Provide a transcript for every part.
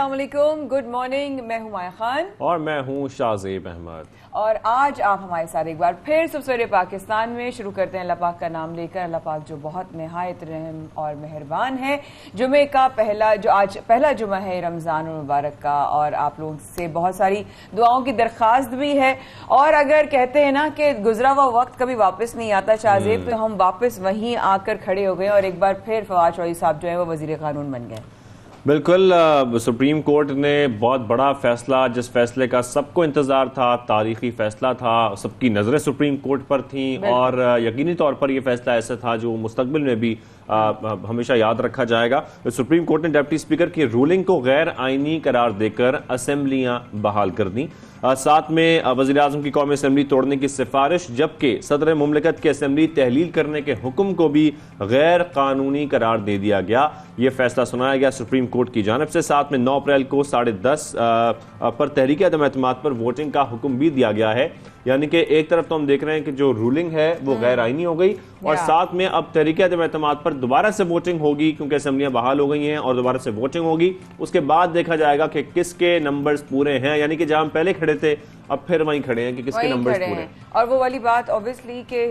السلام علیکم، good morning. میں ہوں مایا خان اور میں ہوں شاہزیب احمد. اور آج آپ ہمارے ساتھ ایک بار پھر صبح سویرے پاکستان میں شروع کرتے ہیں اللہ پاک کا نام لے کر. اللہ پاک جو بہت نہایت رحم اور مہربان ہے. جمعے کا آج پہلا جمعہ ہے رمضان المبارک کا، اور آپ لوگوں سے بہت ساری دعاؤں کی درخواست بھی ہے. اور اگر کہتے ہیں نا کہ گزرا ہوا وقت کبھی واپس نہیں آتا شاہزیب، تو ہم واپس وہیں آ کر کھڑے ہو گئے اور ایک بار پھر فواد چودھری صاحب جو ہے وہ وزیر قانون بن گئے. بالکل. سپریم کورٹ نے بہت بڑا فیصلہ، جس فیصلے کا سب کو انتظار تھا، تاریخی فیصلہ تھا، سب کی نظریں سپریم کورٹ پر تھیں، اور یقینی طور پر یہ فیصلہ ایسا تھا جو مستقبل میں بھی ہمیشہ یاد رکھا جائے گا. سپریم کورٹ نے ڈپٹی اسپیکر کی رولنگ کو غیر آئینی قرار دے کر اسمبلیاں بحال کر دیں. ساتھ میں وزیر اعظم کی قومی اسمبلی توڑنے کی سفارش، جبکہ صدر مملکت کی اسمبلی تحلیل کرنے کے حکم کو بھی غیر قانونی قرار دے دیا گیا. یہ فیصلہ سنایا گیا سپریم کورٹ کی جانب سے. ساتھ میں 9 اپریل کو 10:30 پر تحریک عدم اعتماد پر ووٹنگ کا حکم بھی دیا گیا ہے. یعنی کہ ایک طرف تو ہم دیکھ رہے ہیں کہ جو رولنگ ہے وہ غیر آئینی ہو گئی، اور ساتھ میں اب تحریک عدم اعتماد پر دوبارہ سے ووٹنگ ہوگی، کیونکہ اسمبلیاں بحال ہو گئی ہیں اور دوبارہ سے ووٹنگ ہوگی. اس کے بعد دیکھا جائے گا کہ کس کے نمبرز پورے ہیں، یعنی کہ جہاں ہم پہلے کھڑے تھے اب پھر وہیں کھڑے ہیں کہ کس کے نمبرز پورے ہیں. اور وہ والی بات اوبویسلی کہ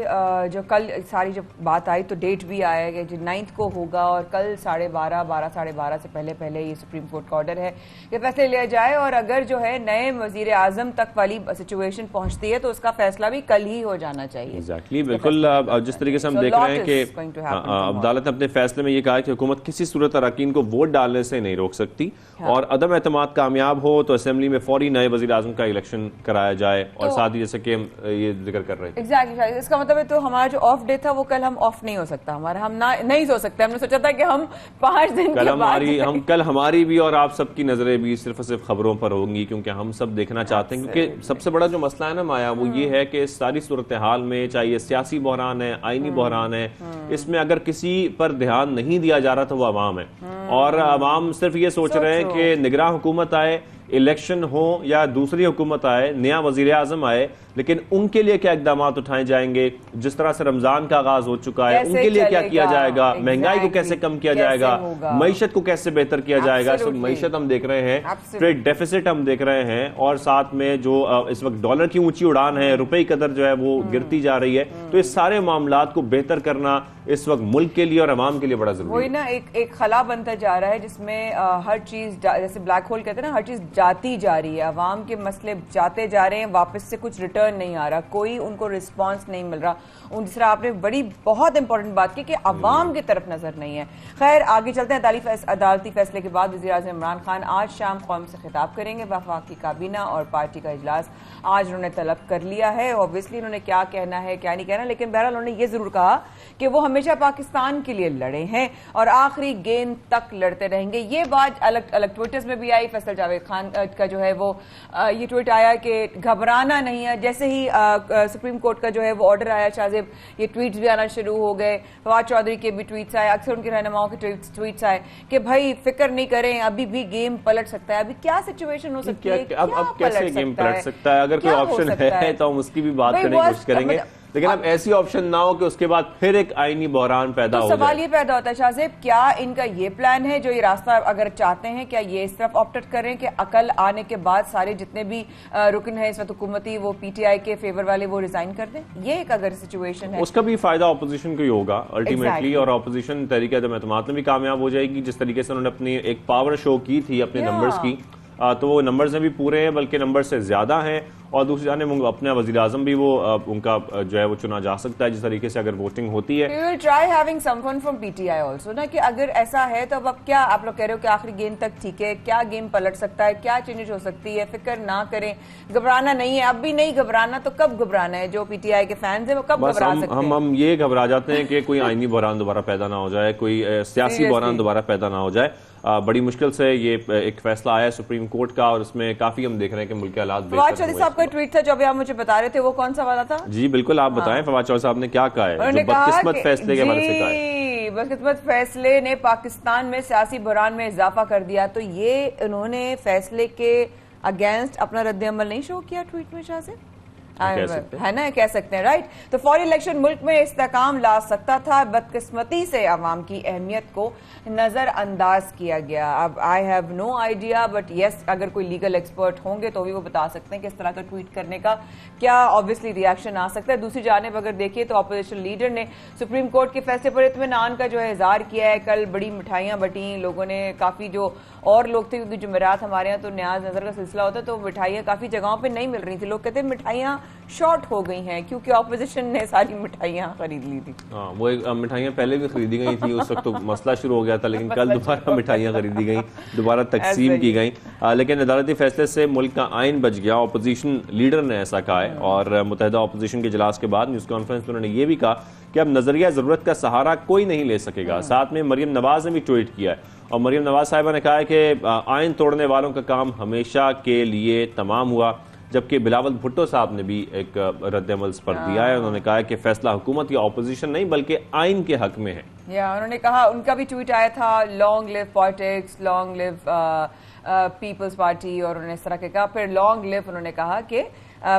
جو کل ساری جب بات آئی تو ڈیٹ بھی آیا کہ 9 کو ہوگا، اور کل 12:30 ساڑھے 12 سے پہلے یہ سپریم کورٹ کا آرڈر ہے کہ فیصلے لیا جائے. اور اگر جو ہے نئے وزیر اعظم تک والی سچویشن پہنچتی ہے تو اس کا فیصلہ بھی کل ہی ہو جانا چاہیے. ایگزیکٹلی، بالکل. جس طریقے سے ہم دیکھ رہے ہیں کہ عدالت نے اپنے فیصلے میں یہ کہا کہ حکومت کسی صورت اراکین کو ووٹ ڈالنے سے نہیں روک سکتی، اور عدم اعتماد کامیاب ہو تو اسمبلی میں فوری نئے وزیر اعظم کا الیکشن کرایا جائے. اور ساتھ ہی جیسے کہ ہم یہ ذکر کر رہے ہیں ایگزیکٹلی، اس کا مطلب ہے تو ہمارا جو آف ڈے تھا وہ کل ہم آف نہیں ہو سکتا، ہمارا ہم نہیں سو سکتے. ہم نے سوچا تھا کہ ہم 5 دن کے بعد کل ہماری بھی اور آپ سب کی نظریں بھی صرف اور صرف خبروں پر ہوں گی، کیونکہ ہم سب دیکھنا چاہتے ہیں. کیونکہ سب سے بڑا جو مسئلہ ہے نا مایا، وہ یہ ہے کہ اس ساری صورتحال میں، چاہے یہ سیاسی بحران ہے، آئینی بحران ہے، اس میں اگر کسی پر دھیان نہیں دیا جا رہا تو وہ عوام ہے. اور عوام صرف یہ سوچ رہے ہیں کہ نگراں حکومت آئے، الیکشن ہو یا دوسری حکومت آئے، نیا وزیر اعظم آئے، لیکن ان کے لیے کیا اقدامات اٹھائے جائیں گے. جس طرح سے رمضان کا آغاز ہو چکا ہے، ان کے لیے کیا کیا جائے گا، مہنگائی کو کیسے کم کیا جائے گا، معیشت کو کیسے بہتر کیا جائے گا. معیشت ہم دیکھ رہے ہیں، ٹریڈ ڈیفیسٹ ہم دیکھ رہے ہیں، اور ساتھ میں جو اس وقت ڈالر کی اونچی اڑان ہے، روپے کی قدر جو ہے وہ گرتی جا رہی ہے. تو اس سارے معاملات کو بہتر کرنا اس وقت ملک کے لیے اور عوام کے لیے بڑا ضروری ہے. وہی نا ایک خلا بنتا جا رہا ہے جس میں ہر چیز، جیسے بلیک ہول کہتے ہیں نا، ہر چیز جاتی جا رہی ہے. عوام کے مسئلے جاتے جا رہے ہیں، واپس سے کچھ ریٹرن نہیں آ رہا، کوئی ان کو رسپانس نہیں مل رہا. جس طرح آپ نے بہت امپورٹنٹ بات کی کہ عوام کی طرف نظر نہیں ہے. خیر، آگے چلتے ہیں. عدالتی فیصلے کے بعد وزیر اعظم عمران خان آج شام قوم سے خطاب کریں گے. وفاقی کابینہ اور پارٹی کا اجلاس آج انہوں نے طلب کر لیا ہے. اوبویسلی انہوں نے کیا کہنا ہے کیا نہیں کہنا، لیکن بہرحال انہوں نے یہ ضرور کہا کہ وہ ہمیشہ پاکستان کے لیے لڑے ہیں اور آخری گیند تک لڑتے رہیں گے. یہ بات الگ ٹویٹرز میں بھی آئی. فیصل جاوید خان کا جو ہے وہ یہ ٹویٹ آیا کہ گھبرانا نہیں ہے. جیسے ہی سپریم کورٹ کا جو ہے وہ آرڈر آیا شاہزیب، یہ ٹویٹس بھی آنا شروع ہو گئے. فواد چودھری کے بھی ٹویٹس آئے، اکثر ان کے رہنماؤں کے ٹویٹس آئے کہ بھائی فکر نہیں کریں، ابھی بھی گیم پلٹ سکتا ہے. ابھی کیا سچویشن ہو سکتی ہے، اب کیسے گیم پلٹ سکتا ہے؟ اگر کوئی آپشن ہے تو ہم اس کی بھی بات کرنے کی کوشش کریں گے، لیکن اب ایسی آپشن نہ ہو کہ اس کے بعد پھر ایک آئینی بحران پیدا ہو جائے. سوال یہ پیدا ہوتا ہے شاہزیب، کیا ان کا یہ پلان ہے جو یہ راستہ اگر چاہتے ہیں، کیا یہ اس طرف آپٹ کریں کہ عقل آنے کے بعد سارے جتنے بھی رکن ہیں اس وقت حکومتی، وہ پی ٹی آئی کے فیور والے، وہ ریزائن کر دیں؟ یہ ایک اگر سچویشن ہے، اس کا بھی فائدہ اپوزیشن کو ہی ہوگا الٹیمیٹلی. اور اپوزیشن تحریک عدم اعتماد میں بھی کامیاب ہو جائے گی. جس طریقے سے انہوں نے اپنی ایک پاور شو کی تھی اپنے نمبرز کی، تو وہ نمبرز میں بھی پورے ہیں، بلکہ نمبر سے زیادہ ہیں. اور دوسری جانب اپنا وزیر اعظم بھی وہ ان کا جو ہے وہ چنا جا سکتا ہے جس طریقے سے اگر ووٹنگ ہوتی ہے. We will try having someone from PTI also نا، کہ اگر ایسا ہے تو اب کیا آپ لوگ کہہ رہے ہو کہ آخری گیم تک ٹھیک ہے، کیا گیم پلٹ سکتا ہے، کیا چینج ہو سکتی ہے، فکر نہ کریں، گھبرانا نہیں ہے. اب بھی نہیں گھبرانا تو کب گھبرانا ہے؟ جو پی ٹی آئی کے فینز ہیں وہ کب گھبرا سکتے ہیں؟ ہم یہ گھبرا جاتے ہیں کہ کوئی آئینی بحران دوبارہ پیدا نہ ہو جائے، کوئی سیاسی بحران دوبارہ پیدا نہ ہو جائے. بڑی مشکل سے یہ ایک فیصلہ آیا ہے سپریم کورٹ کا، اور اس میں کافی ہم دیکھ رہے ہیں کہ ملک کے حالات بہتر فواد چودھری صاحب کا ٹویٹ تھا جو ابھی آپ مجھے بتا رہے تھے، وہ کون سا والا تھا؟ جی بالکل، آپ بتائیں فواد چودھری صاحب نے کیا کہا ہے جو بدقسمت فیصلے کے بارے سے کہا ہے. بدقسمت فیصلے نے پاکستان میں سیاسی بحران میں اضافہ کر دیا. تو یہ انہوں نے فیصلے کے اگینسٹ اپنا رد عمل نہیں شو کیا ٹویٹ میں شاہ سے؟ ہے نا, کہہ سکتے ہیں, رائٹ. تو فوری الیکشن ملک میں استحکام لا سکتا تھا, بدقسمتی سے عوام کی اہمیت کو نظر انداز کیا گیا. اب I have no idea, but yes اگر کوئی لیگل ایکسپرٹ ہوں گے تو بھی وہ بتا سکتے ہیں کہ اس طرح کا ٹویٹ کرنے کا کیا آبویسلی ریئیکشن آ سکتا ہے. دوسری جانب اگر دیکھیے تو اپوزیشن لیڈر نے سپریم کورٹ کے فیصلے پر اطمینان کا جو ہے اظہار کیا ہے. کل بڑی مٹھائیاں بٹیں لوگوں نے, کافی جو اور لوگ تھے, کیونکہ جمعرات ہمارے یہاں تو نیاز نظر کا سلسلہ ہوتا ہے, تو مٹھائیاں کافی جگہوں پہ نہیں مل رہی تھی. لوگ کہتے ہیں مٹھائیاں شارٹ ہو گئی ہیں کیونکہ اپوزیشن نے ساری مٹھائیاں خرید لی تھی. ہاں, وہ مٹھائیاں پہلے بھی خریدی گئی تھی, اس وقت تو مسئلہ شروع ہو گیا تھا, لیکن کل دوبارہ مٹھائیاں خریدی گئیں, دوبارہ تقسیم کی گئیں. لیکن عدالتی فیصلے سے ملک کا آئین بچ گیا, اپوزیشن لیڈر نے ایسا کہا ہے. اور متحدہ اپوزیشن کے اجلاس کے بعد نیوز کانفرنس میں انہوں نے یہ بھی کہا کہ اب نظریہ ضرورت کا سہارا کوئی نہیں لے سکے گا. ساتھ میں مریم نواز نے بھی ٹویٹ کیا ہے, اور مریم نواز صاحبہ نے کہا ہے کہ آئین توڑنے والوں کا کام ہمیشہ کے لیے تمام ہوا. جبکہ بلاول بھٹو صاحب نے بھی ایک رد عمل پر دیا ہے. انہوں نے کہا ہے کہ فیصلہ حکومت یا اپوزیشن نہیں بلکہ آئین کے حق میں ہے. انہوں نے کہا, ان کا بھی ٹویٹ آیا تھا, لانگ لیو پالیٹکس, لانگ لیو پیپلز پارٹی, اور انہوں نے اس طرح کے کہا. پھر لانگ لیو انہوں نے کہا کہ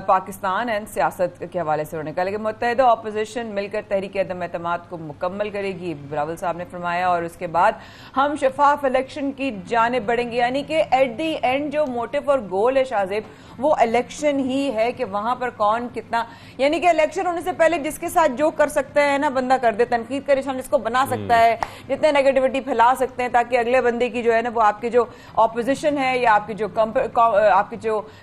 پاکستان اینڈ سیاست کے حوالے سے انہوں نے کہا, لیکن متحدہ اپوزیشن مل کر تحریک عدم اعتماد کو مکمل کرے گی, بلاول صاحب نے فرمایا. اور اس کے بعد ہم شفاف الیکشن کی جانب بڑھیں گے. یعنی کہ ایٹ دی اینڈ جو موٹیو اور گول ہے شاہ زیب, وہ الیکشن ہی ہے کہ وہاں پر کون کتنا, یعنی کہ الیکشن ہونے سے پہلے جس کے ساتھ جو کر سکتا ہے نا بندہ کر دے, تنقید کا نشان جس کو بنا سکتا ہے, جتنے نیگیٹیوٹی پھیلا سکتے ہیں تاکہ اگلے بندے کی جو ہے نا وہ آپ کی جو اپوزیشن ہے یا آپ کی جو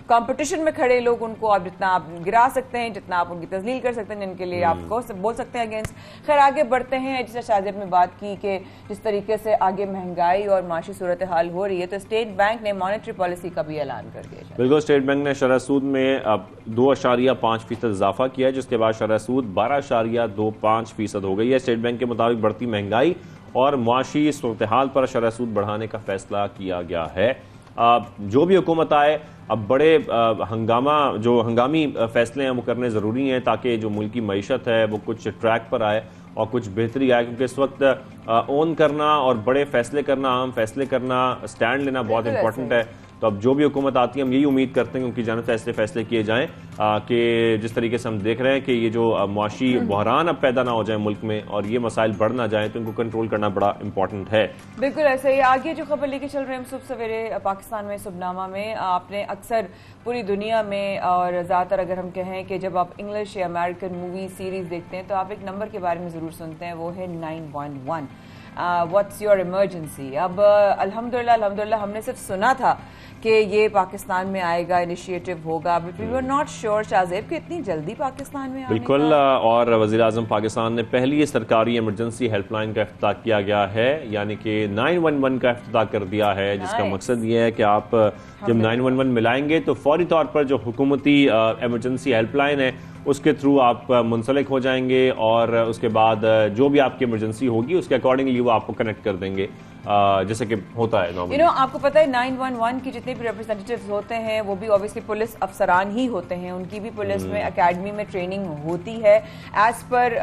کمپٹیشن میں کھڑے لوگ, ان کو آپ جتنا آپ گرا سکتے ہیں, جتنا آپ ان کی تذلیل کر سکتے ہیں, جن کے لیے آپ کو بول سکتے ہیں اگینسٹ. خیر آگے بڑھتے ہیں. جیسے شاہ زیب نے بات کی کہ جس طریقے سے آگے مہنگائی اور معاشی صورتحال ہو رہی ہے, تو اسٹیٹ بینک نے مانیٹری پالیسی کا بھی اعلان کر دیا. بالکل, اسٹیٹ بینک نے شرح سود میں اب 2.5% اضافہ کیا ہے, جس کے بعد شرح سود 12.25% ہو گئی ہے. اسٹیٹ بینک کے مطابق بڑھتی مہنگائی اور معاشی صورتحال پر شرح سود بڑھانے کا فیصلہ کیا گیا ہے. جو بھی حکومت آئے, اب بڑے ہنگامی فیصلے ہیں وہ کرنے ضروری ہیں تاکہ جو ملکی معیشت ہے وہ کچھ ٹریک پر آئے اور کچھ بہتری آئے. کیونکہ اس وقت اون کرنا اور بڑے فیصلے کرنا, اہم فیصلے کرنا, سٹینڈ لینا بہت امپورٹنٹ ہے. تو اب جو بھی حکومت آتی ہے ہم یہی امید کرتے ہیں کہ ان کی جانب سے فیصلے کیے جائیں کہ جس طریقے سے ہم دیکھ رہے ہیں کہ یہ جو معاشی بحران اب پیدا نہ ہو جائے ملک میں اور یہ مسائل بڑھ نہ جائیں, تو ان کو کنٹرول کرنا بڑا امپورٹنٹ ہے. بالکل ایسے ہی. آگے جو خبر لے کے چل رہے ہیں صبح سویرے پاکستان میں صبح نامہ میں, آپ نے اکثر پوری دنیا میں اور زیادہ تر اگر ہم کہیں کہ جب آپ انگلش یا امریکن مووی سیریز دیکھتے ہیں تو آپ ایک نمبر کے بارے میں ضرور سنتے ہیں, وہ ہے 911. What's your emergency. اب الحمدللہ ہم نے صرف سنا تھا کہ یہ پاکستان میں آئے گا, انیشیٹو ہوگا, but we are not sure Shahzeb کہ اتنی جلدی پاکستان میں آنے کا. بالکل, اور وزیر اعظم پاکستان نے پہلی سرکاری ایمرجنسی ہیلپ لائن کا افتتاح کیا گیا ہے, یعنی کہ 911 کا افتتاح کر دیا ہے, جس کا مقصد یہ ہے کہ آپ جب 911 ملائیں گے تو فوری طور پر جو حکومتی ایمرجنسی ہیلپ لائن ہے اس کے تھرو آپ منسلک ہو جائیں گے, اور اس کے بعد جو بھی آپ کی ایمرجنسی ہوگی اس کے اکارڈنگلی وہ آپ کو کنیکٹ کر دیں گے, جیسے کہ ہوتا ہے نارملی. آپ کو پتہ ہے 911 کی جتنے بھی ریپرزینٹیوز ہوتے ہیں وہ بھی obviously پولیس افسران ہی ہوتے ہیں, ان کی بھی پولیس میں اکیڈمی میں ٹریننگ ہوتی ہے ایز پر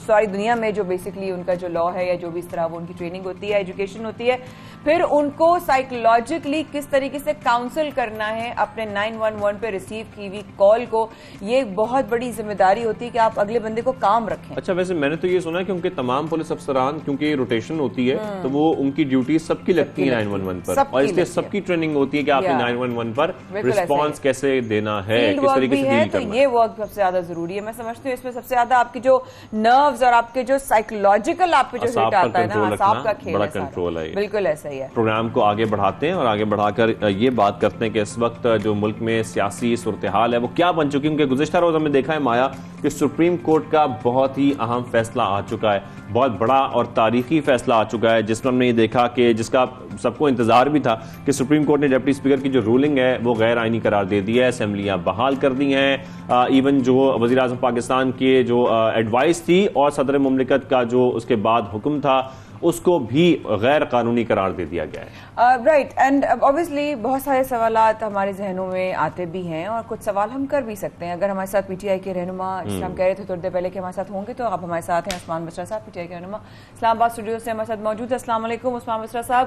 ساری دنیا میں جو بیسکلی ان کا جو لا ہے یا جو بھی اس طرح وہ ان کی ٹریننگ ہوتی ہے, ایجوکیشن ہوتی ہے. پھر ان کو سائیکولوجیکلی کس طریقے سے کاؤنسل کرنا ہے اپنے 911 پہ ریسیو کی ہوئی کال کو, یہ بہت بڑی ذمہ داری ہوتی ہے کہ آپ اگلے بندے کو کام رکھیں. اچھا, ویسے میں نے تو یہ سنا ہے کہ ان کے تمام پولیس افسران, کیونکہ روٹیشن ہوتی ہے تو وہ ان کی ڈیوٹی سب کی لگتی ہے 911 پر, اور اس لیے سب کی ٹریننگ ہوتی ہے کہ آپ نے 911 پر رسپانس کیسے دینا ہے, کس طریقے سے ڈیل کرنا ہے. یہ وقت سب سے زیادہ ضروری ہے. میں سمجھتی ہوں اس میں سب سے زیادہ آپ کی جو نروز اور آپ کے جو سائیکولوجیکل آپ پہ جو ہٹ آتا ہے نا, اعصاب کا کھیل بڑا کنٹرول ہے. بالکل ایسا ہی ہے. پروگرام کو آگے بڑھاتے ہیں اور آگے بڑھا کر یہ بات کرتے ہیں کہ اس وقت جو ملک میں سیاسی صورتحال ہے وہ کیا بن چکی ہے. کیونکہ گزشتہ روز ہم نے دیکھا ہے مایا کہ سپریم کورٹ کا بہت ہی اہم فیصلہ آ چکا ہے, بہت بڑا اور تاریخی فیصلہ آ چکا ہے, جس میں ہم نے یہ دیکھا کہ جس کا سب کو انتظار بھی تھا کہ سپریم کورٹ نے ڈپٹی اسپیکر کی جو رولنگ ہے وہ غیر آئینی قرار دے دی ہے, اسمبلیاں بحال کر دی ہیں. ایون جو وزیر اعظم پاکستان کی جو ایڈوائس تھی اور صدر مملکت کا جو اس کے بعد حکم تھا اس کو بھی غیر قانونی قرار دے دیا گیا ہے. رائٹ, اینڈ obviously بہت سارے سوالات ہمارے ذہنوں میں آتے بھی ہیں اور کچھ سوال ہم کر بھی سکتے ہیں. اگر ہمارے ساتھ پی ٹی آئی کے رہنما, جس ہم کہہ رہے تھے تھوڑی دیر پہلے کہ ہمارے ساتھ ہوں گے, تو آپ ہمارے ساتھ ہیں عثمان بشرا صاحب, پی ٹی آئی کے رہنما اسلام آباد اسٹوڈیو سے ہمارے ساتھ موجود ہے. السلام علیکم عثمان بشرا صاحب.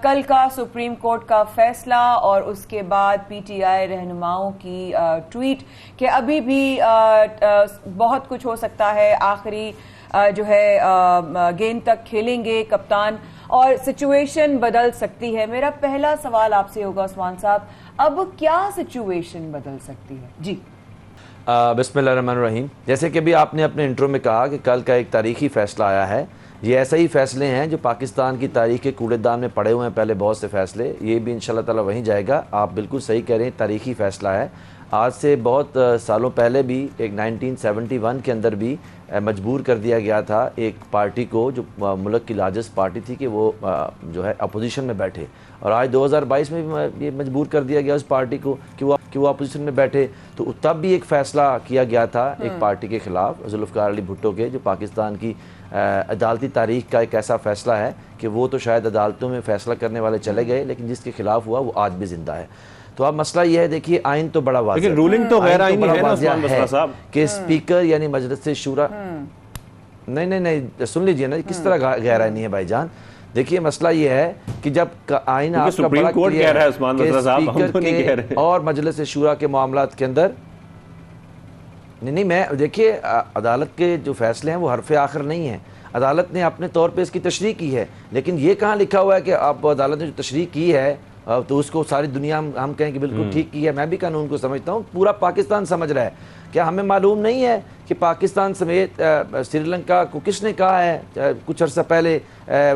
کل کا سپریم کورٹ کا فیصلہ اور اس کے بعد پی ٹی آئی رہنماؤں کی ٹویٹ کہ ابھی بھی بہت کچھ ہو سکتا ہے، آخری جو ہے گیند تک کھیلیں گے کپتان اور سچویشن بدل سکتی ہے. میرا پہلا سوال آپ سے ہوگا عثمان صاحب، اب کیا سچویشن بدل سکتی ہے؟ جی بسم اللہ الرحمن الرحیم. جیسے کہ بھی آپ نے اپنے انٹرو میں کہا کہ کل کا ایک تاریخی فیصلہ آیا ہے. یہ ایسے ہی فیصلے ہیں جو پاکستان کی تاریخ کے کوڑے دان میں پڑے ہوئے ہیں پہلے بہت سے فیصلے، یہ بھی انشاءاللہ تعالی وہیں جائے گا. آپ بالکل صحیح کہہ رہے ہیں، تاریخی فیصلہ ہے. آج سے بہت سالوں پہلے بھی ایک 1971 کے اندر بھی مجبور کر دیا گیا تھا ایک پارٹی کو جو ملک کی لارجسٹ پارٹی تھی کہ وہ جو ہے اپوزیشن میں بیٹھے، اور آج 2022 میں بھی یہ مجبور کر دیا گیا اس پارٹی کو کہ وہ اپوزیشن میں بیٹھے. تو تب بھی ایک فیصلہ کیا گیا تھا ایک پارٹی کے خلاف، ذوالفقار علی بھٹو کے، جو پاکستان کی عدالتی تاریخ کا ایک ایسا فیصلہ ہے کہ وہ تو شاید عدالتوں میں فیصلہ کرنے والے چلے گئے، لیکن جس کے خلاف ہوا وہ آج بھی زندہ ہے. تو اب مسئلہ یہ ہے، دیکھیے آئین تو بڑا واضح ہے، لیکن رولنگ تو غیر آئینی ہے نا عثمان بسرا صاحب، کہ اسپیکر یعنی مجلس شورا نہیں سن لیجئے نا، کس طرح غیر آئینی ہے بھائی جان. دیکھیے مسئلہ یہ ہے کہ جب آئین آپ کا بڑا کلیئر ہے کہ اسپیکر کے اور مجلس شورا کے معاملات کے اندر نہیں میں دیکھیے عدالت کے جو فیصلے ہیں وہ حرف آخر نہیں ہیں. عدالت نے اپنے طور پہ اس کی تشریح کی ہے، لیکن یہ کہاں لکھا ہوا ہے کہ آپ عدالت نے جو تشریح کی ہے تو اس کو ساری دنیا ہم کہیں کہ بالکل ٹھیک کی ہے. میں بھی قانون کو سمجھتا ہوں، پورا پاکستان سمجھ رہا ہے. کیا ہمیں معلوم نہیں ہے کہ پاکستان سمیت سری لنکا کو کس نے کہا ہے کچھ عرصہ پہلے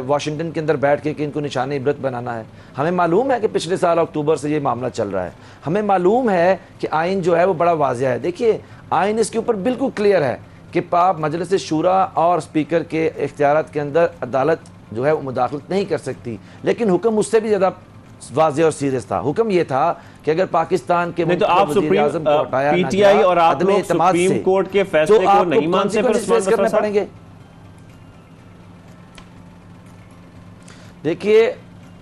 واشنگٹن کے اندر بیٹھ کے کہ ان کو نشان عبرت بنانا ہے؟ ہمیں معلوم ہے کہ پچھلے سال اکتوبر سے یہ معاملہ چل رہا ہے. ہمیں معلوم ہے کہ آئین جو ہے وہ بڑا واضح ہے. دیکھیے آئین اس کے اوپر بالکل کلیئر ہے کہ مجلس شورا اور اسپیکر کے اختیارات کے اندر عدالت جو ہے وہ مداخلت نہیں کر سکتی. لیکن حکم اس سے بھی زیادہ واضح اور سیریس تھا. حکم یہ تھا کہ اگر پاکستان کے وزیر اعظم کو ہٹایا پی ٹی آئی اور آپ لوگ سپریم کورٹ کے فیصلے کو نہیں مانتے پھر فیس کرنے پڑیں گے. دیکھیے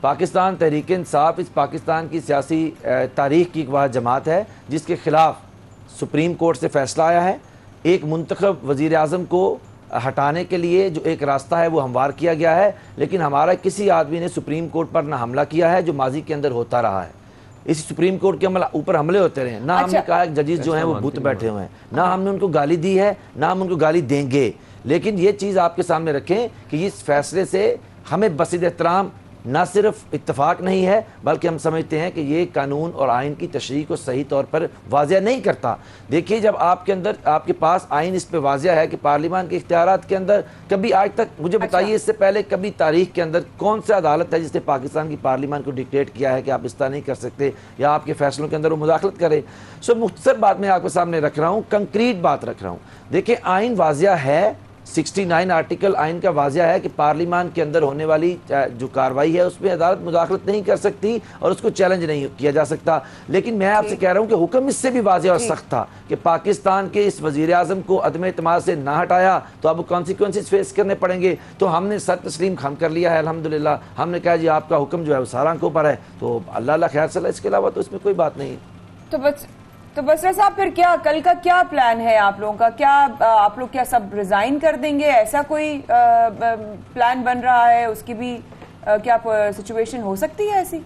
پاکستان تحریک انصاف اس پاکستان کی سیاسی تاریخ کی ایک واحد جماعت ہے جس کے خلاف سپریم کورٹ سے فیصلہ آیا ہے. ایک منتخب وزیر اعظم کو ہٹانے کے لیے جو ایک راستہ ہے وہ ہموار کیا گیا ہے، لیکن ہمارا کسی آدمی نے سپریم کورٹ پر نہ حملہ کیا ہے جو ماضی کے اندر ہوتا رہا ہے. اس سپریم کورٹ کے اوپر حملے ہوتے رہے، نہ ہم نے کہا کہ ججز جو ہیں وہ بت بیٹھے ہوئے ہیں، نہ ہم نے ان کو گالی دی ہے، نہ ہم ان کو گالی دیں گے. لیکن یہ چیز آپ کے سامنے رکھیں کہ اس فیصلے سے ہمیں بصد احترام نہ صرف اتفاق نہیں ہے بلکہ ہم سمجھتے ہیں کہ یہ قانون اور آئین کی تشریح کو صحیح طور پر واضح نہیں کرتا. دیکھیے جب آپ کے پاس آئین اس پہ واضح ہے کہ پارلیمان کے اختیارات کے اندر کبھی آج تک مجھے بتائیے اس سے پہلے کبھی تاریخ کے اندر کون سی عدالت ہے جس نے پاکستان کی پارلیمان کو ڈکٹیٹ کیا ہے کہ آپ اس طرح نہیں کر سکتے یا آپ کے فیصلوں کے اندر وہ مداخلت کرے. مختصر بات میں آپ کے سامنے رکھ رہا ہوں، کنکریٹ بات رکھ رہا ہوں. دیکھیں آئین واضح ہے، 69 آرٹیکل آئین کا واضح ہے کہ پارلیمان کے اندر ہونے والی جو کاروائی ہے اس میں عدالت مداخلت نہیں کر سکتی اور اس کو چیلنج نہیں کیا جا سکتا. لیکن میں آپ سے کہہ رہا ہوں کہ حکم اس سے بھی واضح اور سخت تھا کہ پاکستان کے اس وزیر اعظم کو عدم اعتماد سے نہ ہٹایا تو اب کانسیکوینسز فیس کرنے پڑیں گے. تو ہم نے سر تسلیم خم کر لیا ہے الحمدللہ. ہم نے کہا جی آپ کا حکم جو ہے وہ سارا آنکھوں پر ہے، تو اللہ خیر صلی اللہ، اس کے علاوہ تو اس میں کوئی بات نہیں. تو بسرا صاحب پھر کیا کل کا کیا پلان ہے آپ لوگوں کا؟ کیا آپ لوگ کیا سب ریزائن کر دیں گے؟ ایسا کوئی پلان بن رہا ہے؟ اس کی بھی کیا سچویشن ہو سکتی ہے ایسی؟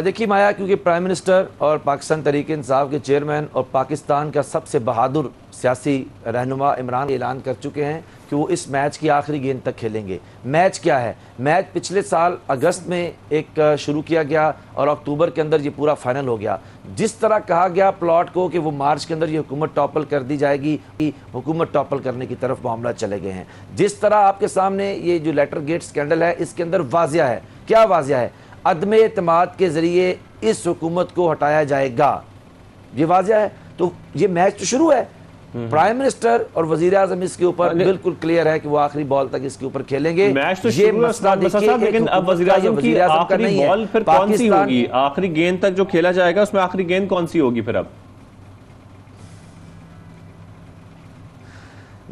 دیکھیے مایا، کیونکہ پرائم منسٹر اور پاکستان تحریک انصاف کے چیئرمین اور پاکستان کا سب سے بہادر سیاسی رہنما عمران اعلان کر چکے ہیں کہ وہ اس میچ کی آخری گیند تک کھیلیں گے. میچ کیا ہے؟ میچ پچھلے سال اگست میں ایک شروع کیا گیا اور اکتوبر کے اندر یہ پورا فائنل ہو گیا. جس طرح کہا گیا پلاٹ کو کہ وہ مارچ کے اندر یہ حکومت ٹاپل کر دی جائے گی، حکومت ٹاپل کرنے کی طرف معاملہ چلے گئے ہیں. جس طرح آپ کے سامنے یہ جو لیٹر گیٹ سکینڈل ہے اس کے اندر واضح ہے. کیا واضح ہے؟ عدم اعتماد کے ذریعے اس حکومت کو ہٹایا جائے گا، یہ واضح ہے. تو یہ میچ تو شروع ہے. پرائم منسٹر اور وزیر اعظم اس کے اوپر بالکل کلیئر ہے کہ وہ آخری بال تک اس کے اوپر کھیلیں گے. میچ تو شروع ہے لیکن اب وزیر اعظم کی آخری بال پھر کون سی ہوگی؟ آخری گیند تک جو کھیلا جائے گا اس میں آخری گیند کون سی ہوگی پھر؟ اب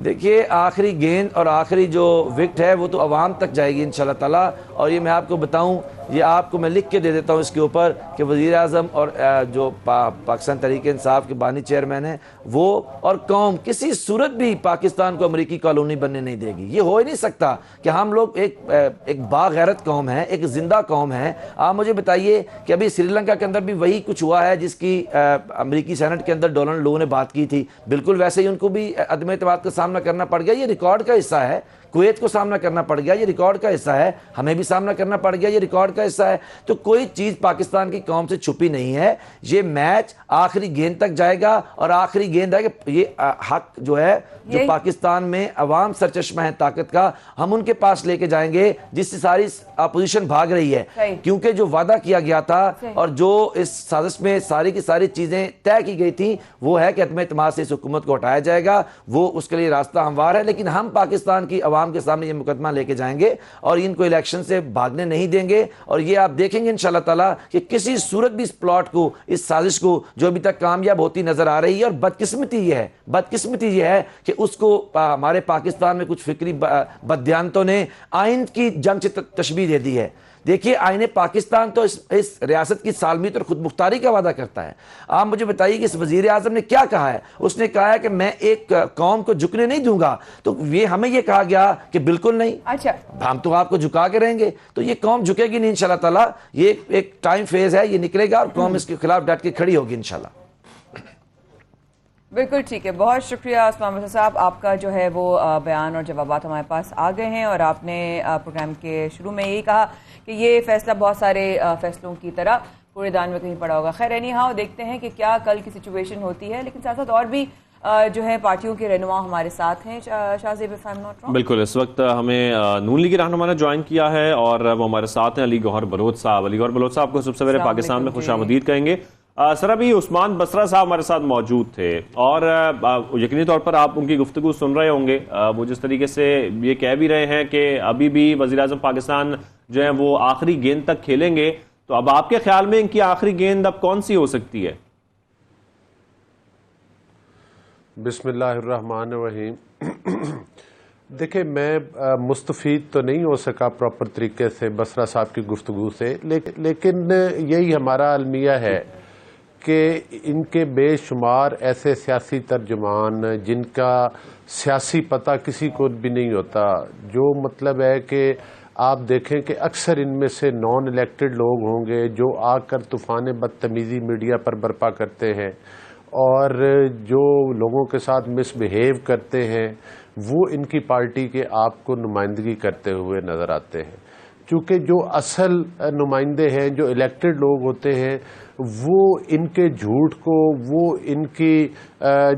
دیکھیے آخری گیند اور آخری جو وکٹ ہے وہ تو عوام تک جائے گی انشاءاللہ تعالی. اور یہ میں آپ کو بتاؤں یہ آپ کو میں لکھ کے دے دیتا ہوں اس کے اوپر کہ وزیر اعظم اور جو پاکستان تحریک انصاف کے بانی چیئرمین ہیں وہ اور قوم کسی صورت بھی پاکستان کو امریکی کالونی بننے نہیں دے گی. یہ ہو ہی نہیں سکتا کہ ہم لوگ ایک باغیرت قوم ہے, ایک زندہ قوم ہے. آپ مجھے بتائیے کہ ابھی سری لنکا کے اندر بھی وہی کچھ ہوا ہے جس کی امریکی سینٹ کے اندر ڈونلڈ لو نے بات کی تھی. بالکل ویسے ہی ان کو بھی عدم اعتماد کا سامنا کرنا پڑ گیا. یہ ریکارڈ کا حصہ ہے. کویت کو سامنا کرنا پڑ گیا, یہ ریکارڈ کا حصہ ہے. ہمیں بھی سامنا کرنا پڑ گیا, یہ ریکارڈ کا حصہ ہے. تو کوئی چیز پاکستان کی قوم سے چھپی نہیں ہے. یہ میچ آخری گیند تک جائے گا اور آخری گیند ہے کہ یہ حق جو ہے جو پاکستان میں عوام سرچشمہ ہے طاقت کا, ہم ان کے پاس لے کے جائیں گے جس سے ساری اپوزیشن بھاگ رہی ہے. کیونکہ جو وعدہ کیا گیا تھا اور جو اس سازش میں ساری کی ساری چیزیں طے کی گئی تھیں وہ ہے کہ عدم اعتماد سے اس حکومت کو ہٹایا جائے گا. وہ اس کے لیے راستہ ہموار ہے, لیکن ہم پاکستان کی عوام کے سامنے یہ مقدمہ لے کے جائیں گے اور ان کو الیکشن سے بھاگنے نہیں دیں گے. اور یہ آپ دیکھیں گے انشاءاللہ تعالیٰ کہ کسی صورت بھی اس پلاٹ کو, اس سازش کو جو ابھی تک کامیاب ہوتی نظر آ رہی ہے. اور بدقسمتی یہ ہے کہ اس کو ہمارے پاکستان میں کچھ فکری بددیانتوں نے آئین کی جنگ سے تشبیہ دے دی ہے. دیکھیے آئین پاکستان تو اس ریاست کی سالمیت اور خود مختاری کا وعدہ کرتا ہے. آپ مجھے بتائیے کہ اس وزیر اعظم نے کیا کہا ہے. اس نے کہا ہے کہ میں ایک قوم کو جھکنے نہیں دوں گا. تو یہ ہمیں یہ کہا گیا کہ بالکل نہیں, اچھا ہم تو آپ کو جھکا کے رہیں گے. تو یہ قوم جھکے گی نہیں انشاءاللہ تعالیٰ. یہ ایک ٹائم فیز ہے, یہ نکلے گا اور قوم اس کے خلاف ڈٹ کے کھڑی ہوگی انشاءاللہ. بالکل ٹھیک ہے, بہت شکریہ عثمان مرزا صاحب. آپ کا جو ہے وہ بیان اور جوابات ہمارے پاس آ گئے ہیں اور آپ نے پروگرام کے شروع میں یہی کہا کہ یہ فیصلہ بہت سارے فیصلوں کی طرح کوڑے دان میں کہیں پڑا ہوگا. خیر اینی ہاؤ دیکھتے ہیں کہ کیا کل کی سچویشن ہوتی ہے, لیکن ساتھ ساتھ اور بھی جو ہے پارٹیوں کے رہنما ہمارے ساتھ ہیں. شاہ زیب if I am not wrong, بالکل اس وقت ہمیں نون لیگ رہنما نے جوائن کیا ہے اور وہ ہمارے ساتھ ہیں علی گوہر بلوچ صاحب. علی گوہر بلوچ صاحب کو سب سے پہلے پاکستان میں خوش آمدید کہیں گے. سر ابھی عثمان بصرہ صاحب ہمارے ساتھ موجود تھے اور یقینی طور پر آپ ان کی گفتگو سن رہے ہوں گے. وہ جس طریقے سے یہ کہہ بھی رہے ہیں کہ ابھی بھی وزیر اعظم پاکستان جو ہیں وہ آخری گیند تک کھیلیں گے. تو اب آپ کے خیال میں ان کی آخری گیند اب کون سی ہو سکتی ہے؟ بسم اللہ الرحمن الرحیم. دیکھیں میں مستفید تو نہیں ہو سکا پراپر طریقے سے بصرہ صاحب کی گفتگو سے, لیکن یہی ہمارا المیہ ہے کہ ان کے بے شمار ایسے سیاسی ترجمان جن کا سیاسی پتہ کسی کو بھی نہیں ہوتا, جو مطلب ہے کہ آپ دیکھیں کہ اکثر ان میں سے نان الیکٹڈ لوگ ہوں گے جو آ کر طوفان بدتمیزی میڈیا پر برپا کرتے ہیں اور جو لوگوں کے ساتھ مس بہیو کرتے ہیں وہ ان کی پارٹی کے آپ کو نمائندگی کرتے ہوئے نظر آتے ہیں. چونکہ جو اصل نمائندے ہیں, جو الیکٹڈ لوگ ہوتے ہیں, وہ ان کے جھوٹ کو, وہ ان کی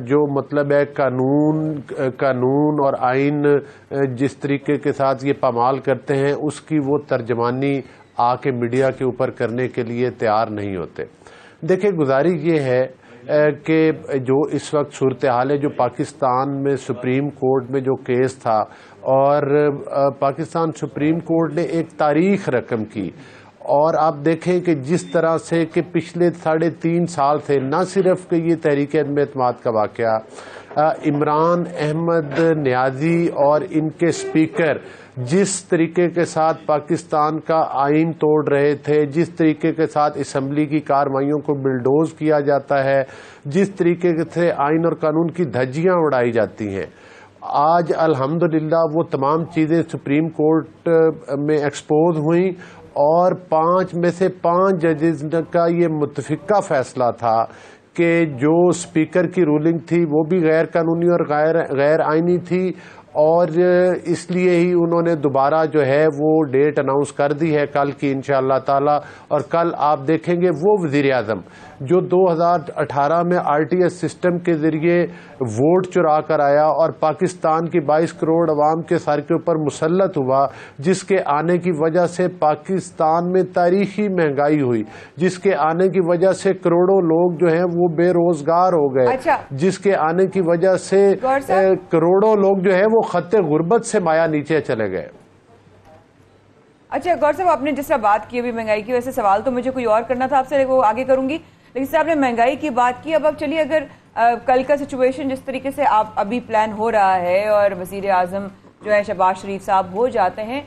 جو مطلب ہے قانون اور آئین جس طریقے کے ساتھ یہ پامال کرتے ہیں اس کی وہ ترجمانی آ کے میڈیا کے اوپر کرنے کے لیے تیار نہیں ہوتے. دیکھیں گزارش یہ ہے کہ جو اس وقت صورتحال ہے, جو پاکستان میں سپریم کورٹ میں جو کیس تھا اور پاکستان سپریم کورٹ نے ایک تاریخ رقم کی, اور آپ دیکھیں کہ جس طرح سے کہ پچھلے 3.5 سال سے نہ صرف کہ یہ تحریک عدم اعتماد کا واقعہ, عمران احمد نیازی اور ان کے سپیکر جس طریقے کے ساتھ پاکستان کا آئین توڑ رہے تھے, جس طریقے کے ساتھ اسمبلی کی کارروائیوں کو بلڈوز کیا جاتا ہے, جس طریقے سے آئین اور قانون کی دھجیاں اڑائی جاتی ہیں, آج الحمدللہ وہ تمام چیزیں سپریم کورٹ میں ایکسپوز ہوئیں اور 5 میں سے 5 ججز کا یہ متفقہ فیصلہ تھا کہ جو سپیکر کی رولنگ تھی وہ بھی غیر قانونی اور غیر آئینی تھی, اور اس لیے ہی انہوں نے دوبارہ جو ہے وہ ڈیٹ اناؤنس کر دی ہے کل کی انشاءاللہ تعالی. اور کل آپ دیکھیں گے وہ وزیر اعظم جو 2018 میں RTS سسٹم کے ذریعے ووٹ چرا کر آیا اور پاکستان کی 22 کروڑ عوام کے سر کے اوپر مسلط ہوا, جس کے آنے کی وجہ سے پاکستان میں تاریخی مہنگائی ہوئی, جس کے آنے کی وجہ سے کروڑوں لوگ جو ہیں وہ بے روزگار ہو گئے, جس کے آنے کی وجہ سے کروڑوں لوگ جو ہے وہ خط غربت سے مایا نیچے چلے گئے. اچھا گور صاحب, آپ نے جس طرح بات کی ابھی مہنگائی کی, ویسے سوال تو مجھے کوئی اور کرنا تھا آپ سے, وہ آگے کروں گی, لیکن صاحب نے مہنگائی کی بات کی. اب چلیے اگر کل کا سچویشن جس طریقے سے ابھی پلان ہو رہا ہے اور وزیر اعظم جو ہے شہباز شریف صاحب ہو جاتے ہیں,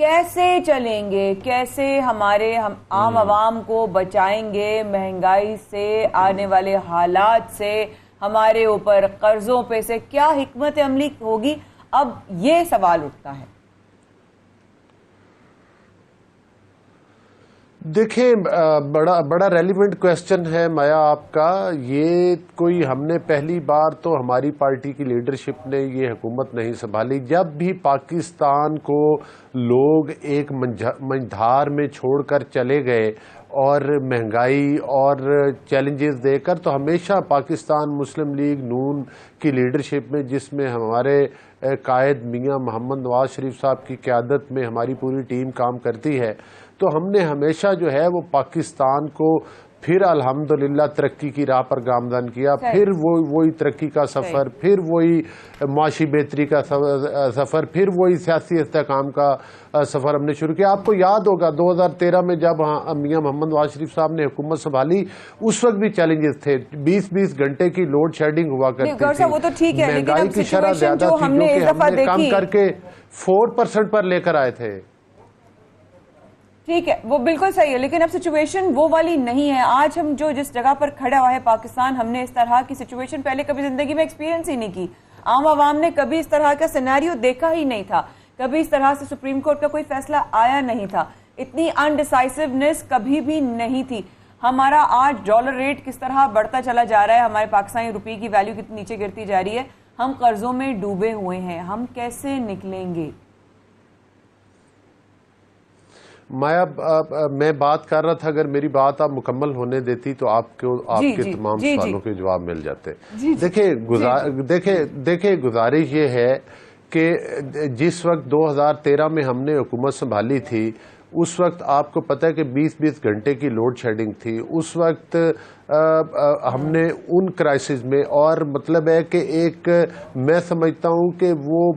کیسے چلیں گے, کیسے ہمارے ہم عام عوام کو بچائیں گے مہنگائی سے, آنے والے حالات سے, ہمارے اوپر قرضوں پہ سے, کیا حکمت عملی ہوگی؟ اب یہ سوال اٹھتا ہے. دیکھیں بڑا ریلیونٹ کویسچن ہے مایا آپ کا. یہ کوئی ہم نے پہلی بار تو ہماری پارٹی کی لیڈرشپ نے یہ حکومت نہیں سنبھالی. جب بھی پاکستان کو لوگ ایک منجھار میں چھوڑ کر چلے گئے اور مہنگائی اور چیلنجز دے کر, تو ہمیشہ پاکستان مسلم لیگ نون کی لیڈرشپ میں, جس میں ہمارے قائد میاں محمد نواز شریف صاحب کی قیادت میں ہماری پوری ٹیم کام کرتی ہے, تو ہم نے ہمیشہ جو ہے وہ پاکستان کو پھر الحمدللہ ترقی کی راہ پر گامزن کیا. پھر وہی ترقی کا سفر, پھر وہی معاشی بہتری کا سفر, پھر وہی سیاسی استحکام کا سفر ہم نے شروع کیا. آپ کو یاد ہوگا 2013 میں جب میاں محمد نواز شریف صاحب نے حکومت سنبھالی, اس وقت بھی چیلنجز تھے. 20 گھنٹے کی لوڈ شیڈنگ ہوا کرتی تھی, مہنگائی کی شرح زیادہ تھی جو کہ ہم نے کم کر کے 4% پر لے کر آئے تھے. ٹھیک ہے, وہ بالکل صحیح ہے, لیکن اب سچویشن وہ والی نہیں ہے. آج ہم جو جس جگہ پر کھڑا ہوا ہے پاکستان, ہم نے اس طرح کی سچویشن پہلے کبھی زندگی میں ایکسپیرینس ہی نہیں کی. عام عوام نے کبھی اس طرح کا سینیریو دیکھا ہی نہیں تھا, کبھی اس طرح سے سپریم کورٹ کا کوئی فیصلہ آیا نہیں تھا, اتنی انڈیسائسونیس کبھی بھی نہیں تھی. ہمارا آج ڈالر ریٹ کس طرح بڑھتا چلا جا رہا ہے, ہمارے پاکستانی روپے کی ویلیو کتنی نیچے گرتی جا رہی ہے, ہم قرضوں میں ڈوبے ہوئے ہیں. ہم کیسے نکلیں گے؟ مایا میں بات کر رہا تھا, اگر میری بات آپ مکمل ہونے دیتی تو آپ کے تمام سوالوں کے جواب مل جاتے. دیکھیں گزارش یہ ہے کہ جس وقت 2013 میں ہم نے حکومت سنبھالی تھی, اس وقت آپ کو پتہ ہے کہ 20 گھنٹے کی لوڈ شیڈنگ تھی. اس وقت ہم نے ان کرائسس میں, اور مطلب ہے کہ ایک میں سمجھتا ہوں کہ وہ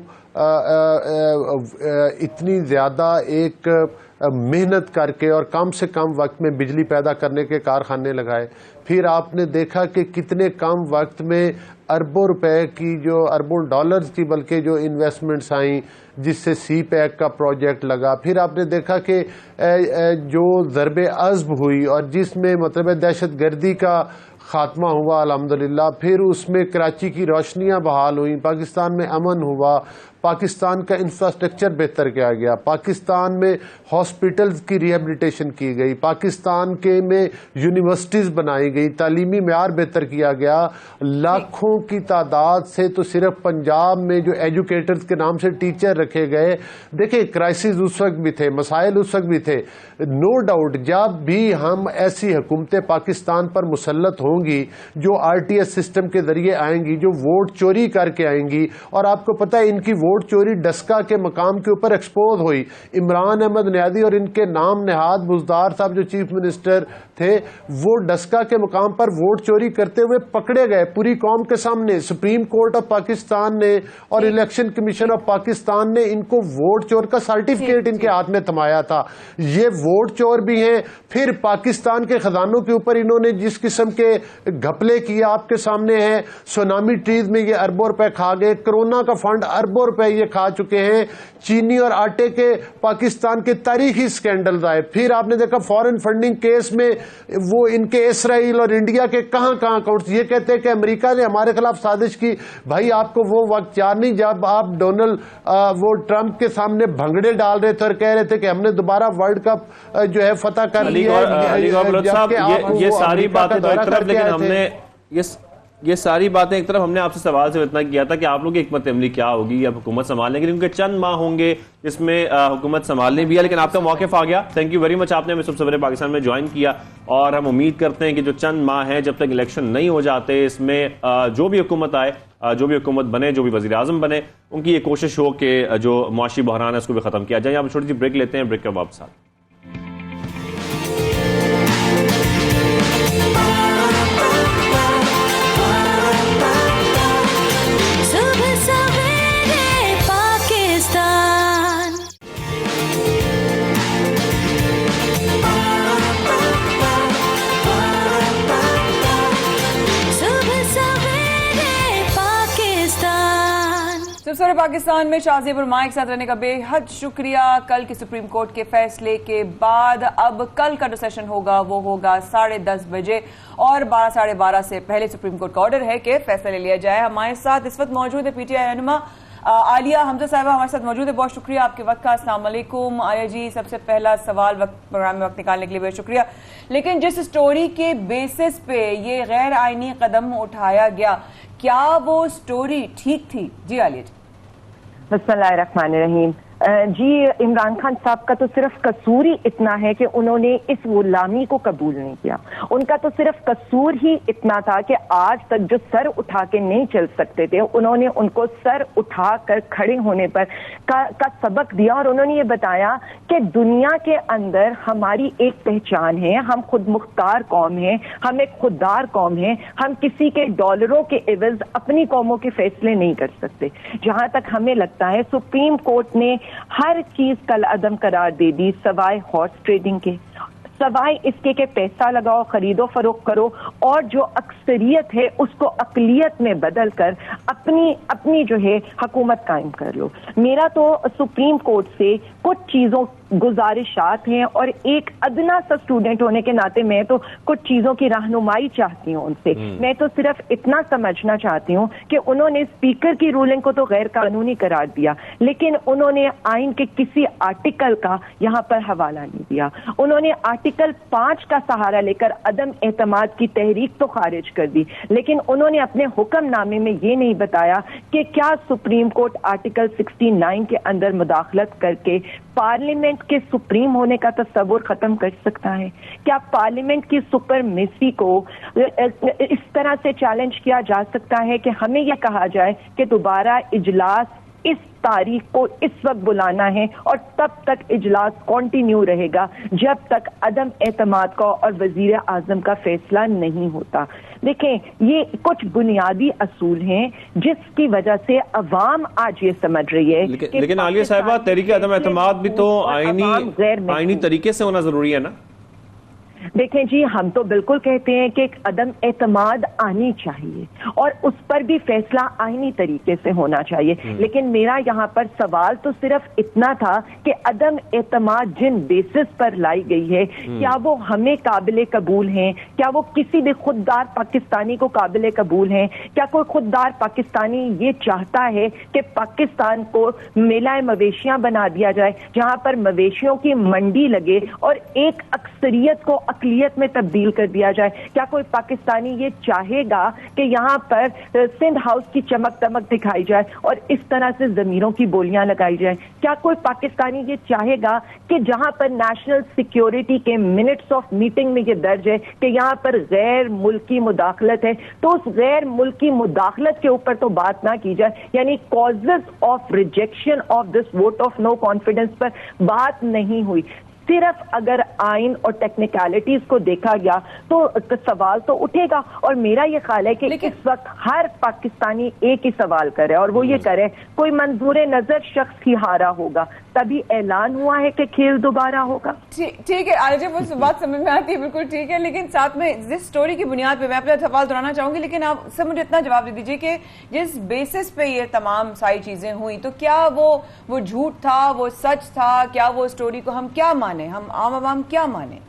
اتنی زیادہ ایک محنت کر کے اور کم سے کم وقت میں بجلی پیدا کرنے کے کارخانے لگائے. پھر آپ نے دیکھا کہ کتنے کم وقت میں اربوں روپے کی, جو اربوں ڈالرز کی بلکہ جو انویسٹمنٹس آئیں, جس سے سی پیک کا پروجیکٹ لگا. پھر آپ نے دیکھا کہ جو ضرب عزم ہوئی اور جس میں مطلب دہشت گردی کا خاتمہ ہوا الحمدللہ, پھر اس میں کراچی کی روشنیاں بحال ہوئیں, پاکستان میں امن ہوا, پاکستان کا انفراسٹرکچر بہتر کیا گیا, پاکستان میں ہاسپٹلز کی ریہیبلیٹیشن کی گئی, پاکستان کے میں یونیورسٹیز بنائی گئی, تعلیمی معیار بہتر کیا گیا. لاکھوں کی تعداد سے تو صرف پنجاب میں جو ایجوکیٹرز کے نام سے ٹیچر رکھے گئے. دیکھیں کرائسس اس وقت بھی تھے, مسائل اس وقت بھی تھے. نو ڈاؤٹ جب بھی ہم ایسی حکومتیں پاکستان پر مسلط ہوں گی جو RTS سسٹم کے ذریعے آئیں گی, جو ووٹ چوری کر کے آئیں گی, اور آپ کو پتہ ہے ان کی ووٹ چوری ڈسکا کے مقام کے اوپر ایکسپوز ہوئی. عمران احمد نیازی اور ان کے نام نہاد بزدار صاحب جو چیف منسٹر تھے, وہ ڈسکا کے مقام پر ووٹ چوری کرتے ہوئے پکڑے گئے پوری قوم کے سامنے. سپریم کورٹ آف پاکستان نے اور الیکشن کمیشن آف پاکستان نے ان کو ووٹ چور کا سرٹیفکیٹ ان کے ہاتھ میں تھمایا تھا. یہ ووٹ چور بھی ہیں. پھر پاکستان کے خزانوں کے اوپر انہوں نے جس قسم کے گھپلے کیے آپ کے سامنے ہیں. سونامی ٹریز میں یہ اربوں روپے کھا گئے, کرونا کا فنڈ اربوں روپے یہ کھا چکے ہیں, چینی اور آٹے کے پاکستان کے تاریخی سکینڈلز آئے. پھر آپ نے دیکھا فورن فنڈنگ کیس میں وہ ان کے اسرائیل اور انڈیا کے کہاں اکاؤنٹس, یہ کہتے ہیں کہ امریکہ نے ہمارے خلاف سازش کی. بھائی آپ کو وہ وقت یاد نہیں جب آپ ڈونلڈ وہ ٹرمپ کے سامنے بھنگڑے ڈال رہے تھے اور کہہ رہے تھے کہ ہم نے دوبارہ ورلڈ کپ جو ہے فتح کر لیا ہے. یہ ساری باتیں تو ایک طرف, لیکن ہم نے یہ ساری باتیں ایک طرف, ہم نے آپ سے سوال سے اتنا کیا تھا کہ آپ لوگ کی حکمت عملی کیا ہوگی اب حکومت سنبھالنے کے لیے, کیونکہ چند ماہ ہوں گے جس میں حکومت سنبھالنے بھی ہے, لیکن آپ کا موقف آ گیا. تھینک یو ویری مچ, آپ نے ہمیں صبح سویرے پاکستان میں جوائن کیا, اور ہم امید کرتے ہیں کہ جو چند ماہ ہیں جب تک الیکشن نہیں ہو جاتے, اس میں جو بھی حکومت آئے, جو بھی حکومت بنے, جو بھی وزیر اعظم بنے, ان کی یہ کوشش ہو کہ جو معاشی بحران ہے اس کو بھی ختم کیا جائے. آپ چھوٹی سی بریک لیتے ہیں, بریک کے واپس آتے ہیں. تو سورے پاکستان میں شاہ زیب الرحمان کے ساتھ رہنے کا بے حد شکریہ. کل کے سپریم کورٹ کے فیصلے کے بعد اب کل کا جو سیشن ہوگا وہ ہوگا 10:30 بجے اور 12:30 سے پہلے سپریم کورٹ کا آرڈر ہے کہ فیصلہ لے لیا جائے. ہمارے ساتھ اس وقت موجود ہے پی ٹی آئی رہنما عالیہ حمزہ صاحبہ ہمارے ساتھ موجود ہے. بہت شکریہ آپ کے وقت کا. السلام علیکم عالیہ جی. سب سے پہلا سوال پروگرام میں وقت نکالنے کے لیے بہت شکریہ. لیکن جس سٹوری کے بیسس پہ یہ غیر آئینی قدم اٹھایا گیا, کیا وہ سٹوری ٹھیک تھی؟ جی عالیہ جی. بسم اللہ الرحمن الرحیم. جی عمران خان صاحب کا تو صرف قصور ہی اتنا ہے کہ انہوں نے اس غلامی کو قبول نہیں کیا. ان کا تو صرف قصور ہی اتنا تھا کہ آج تک جو سر اٹھا کے نہیں چل سکتے تھے انہوں نے ان کو سر اٹھا کر کھڑے ہونے پر کا سبق دیا, اور انہوں نے یہ بتایا کہ دنیا کے اندر ہماری ایک پہچان ہے, ہم خود مختار قوم ہیں, ہم ایک خوددار قوم ہیں, ہم کسی کے ڈالروں کے عوض اپنی قوموں کے فیصلے نہیں کر سکتے. جہاں تک ہمیں لگتا ہے سپریم کورٹ نے ہر چیز کل عدم قرار دے دی سوائے ہارس ٹریڈنگ کے, سوائے اس کے کہ پیسہ لگاؤ, خرید و فروخت کرو, اور جو اکثریت ہے اس کو اقلیت میں بدل کر اپنی جو ہے حکومت قائم کر لو. میرا تو سپریم کورٹ سے کچھ چیزوں گزارشات ہیں, اور ایک ادنا سا اسٹوڈنٹ ہونے کے ناطے میں تو کچھ چیزوں کی رہنمائی چاہتی ہوں ان سے. میں تو صرف اتنا سمجھنا چاہتی ہوں کہ انہوں نے اسپیکر کی رولنگ کو تو غیر قانونی قرار دیا, لیکن انہوں نے آئین کے کسی آرٹیکل کا یہاں پر حوالہ نہیں دیا. انہوں نے آرٹیکل 5 کا سہارا لے کر عدم اعتماد کی تحریک تو خارج کر دی, لیکن انہوں نے اپنے حکم نامے میں یہ نہیں بتایا کہ کیا سپریم کورٹ آرٹیکل 69 کے اندر مداخلت کر کے پارلیمنٹ کے سپریم ہونے کا تصور ختم کر سکتا ہے. کیا پارلیمنٹ کی سپرمیسی کو اس طرح سے چیلنج کیا جا سکتا ہے کہ ہمیں یہ کہا جائے کہ دوبارہ اجلاس اس تاریخ کو اس وقت بلانا ہے, اور تب تک اجلاس کنٹینیو رہے گا جب تک عدم اعتماد کا اور وزیر اعظم کا فیصلہ نہیں ہوتا. دیکھیں, یہ کچھ بنیادی اصول ہیں جس کی وجہ سے عوام آج یہ سمجھ رہی ہے. لیکن عالیہ صاحبہ, تحریک عدم اعتماد بھی تو آئینی طریقے سے ہونا ضروری ہے نا؟ دیکھیں جی, ہم تو بالکل کہتے ہیں کہ ایک عدم اعتماد آنی چاہیے اور اس پر بھی فیصلہ آئینی طریقے سے ہونا چاہیے. لیکن میرا یہاں پر سوال تو صرف اتنا تھا کہ عدم اعتماد جن بیسس پر لائی گئی ہے کیا وہ ہمیں قابل قبول ہیں؟ کیا وہ کسی بھی خوددار پاکستانی کو قابل قبول ہیں؟ کیا کوئی خوددار پاکستانی یہ چاہتا ہے کہ پاکستان کو میلہ مویشیاں بنا دیا جائے جہاں پر مویشیوں کی منڈی لگے اور ایک اکثریت کو اقلیت میں تبدیل کر دیا جائے؟ کیا کوئی پاکستانی یہ چاہے گا کہ یہاں پر سندھ ہاؤس کی چمک دمک دکھائی جائے اور اس طرح سے ضمیروں کی بولیاں لگائی جائیں؟ کیا کوئی پاکستانی یہ چاہے گا کہ جہاں پر نیشنل سیکیورٹی کے منٹس آف میٹنگ میں یہ درج ہے کہ یہاں پر غیر ملکی مداخلت ہے, تو اس غیر ملکی مداخلت کے اوپر تو بات نہ کی جائے, یعنی causes of rejection of this vote of no confidence پر بات نہیں ہوئی. صرف اگر آئین اور ٹیکنیکلٹیز کو دیکھا گیا تو سوال تو اٹھے گا, اور میرا یہ خیال ہے کہ اس وقت ہر پاکستانی ایک ہی سوال کرے, اور وہ یہ کرے کوئی منظور نظر شخص ہی ہارا ہوگا, تبھی اعلان ہوا ہے کہ کھیل دوبارہ ہوگا. ٹھیک ہے عالیہ جی, وہ بات سمجھ میں آتی ہے, بالکل ٹھیک ہے. لیکن ساتھ میں جس سٹوری کی بنیاد پہ میں اپنا سوال دہرانا چاہوں گی, لیکن آپ سب مجھے اتنا جواب دے دیجیے کہ جس بیسس پہ یہ تمام ساری چیزیں ہوئی تو کیا وہ جھوٹ تھا, وہ سچ تھا, کیا وہ سٹوری کو ہم کیا مانیں, ہم عام عوام کیا مانیں؟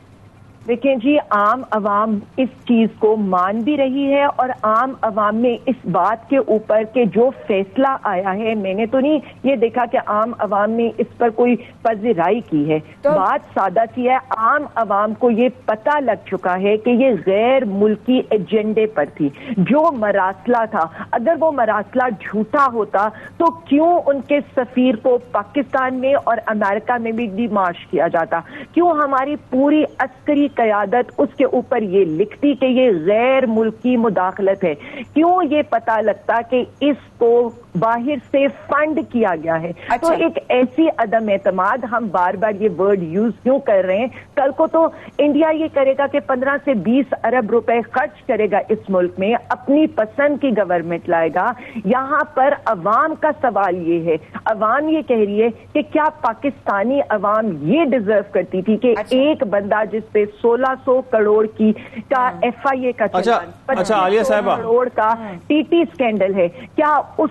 دیکھیں جی, عام عوام اس چیز کو مان بھی رہی ہے, اور عام عوام نے اس بات کے اوپر کہ جو فیصلہ آیا ہے, میں نے تو نہیں یہ دیکھا کہ عام عوام نے اس پر کوئی پذیرائی کی ہے. بات سادہ سی ہے, عام عوام کو یہ پتہ لگ چکا ہے کہ یہ غیر ملکی ایجنڈے پر تھی. جو مراسلہ تھا, اگر وہ مراسلہ جھوٹا ہوتا تو کیوں ان کے سفیر کو پاکستان میں اور امریکہ میں بھی ڈیمارش کیا جاتا؟ کیوں ہماری پوری عسکری قیادت اس کے اوپر یہ لکھتی کہ یہ غیر ملکی مداخلت ہے؟ کیوں یہ پتہ لگتا کہ اس کو باہر سے فنڈ کیا گیا ہے؟ تو ایک ایسی عدم اعتماد, ہم بار بار یہ ورڈ یوز کیوں کر رہے ہیں, کل کو تو انڈیا یہ کرے گا کہ 15 سے 20 ارب روپے خرچ کرے گا اس ملک میں, اپنی پسند کی گورنمنٹ لائے گا. یہاں پر عوام کا سوال یہ ہے, عوام یہ کہہ رہی ہے کہ کیا پاکستانی عوام یہ ڈیزرو کرتی تھی کہ ایک بندہ جس پہ 1600 کروڑ کی کا ایف آئی اے کا چلان, 2500 کروڑ کا ٹی ٹی اسکینڈل ہے, کیا اس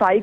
5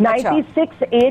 96A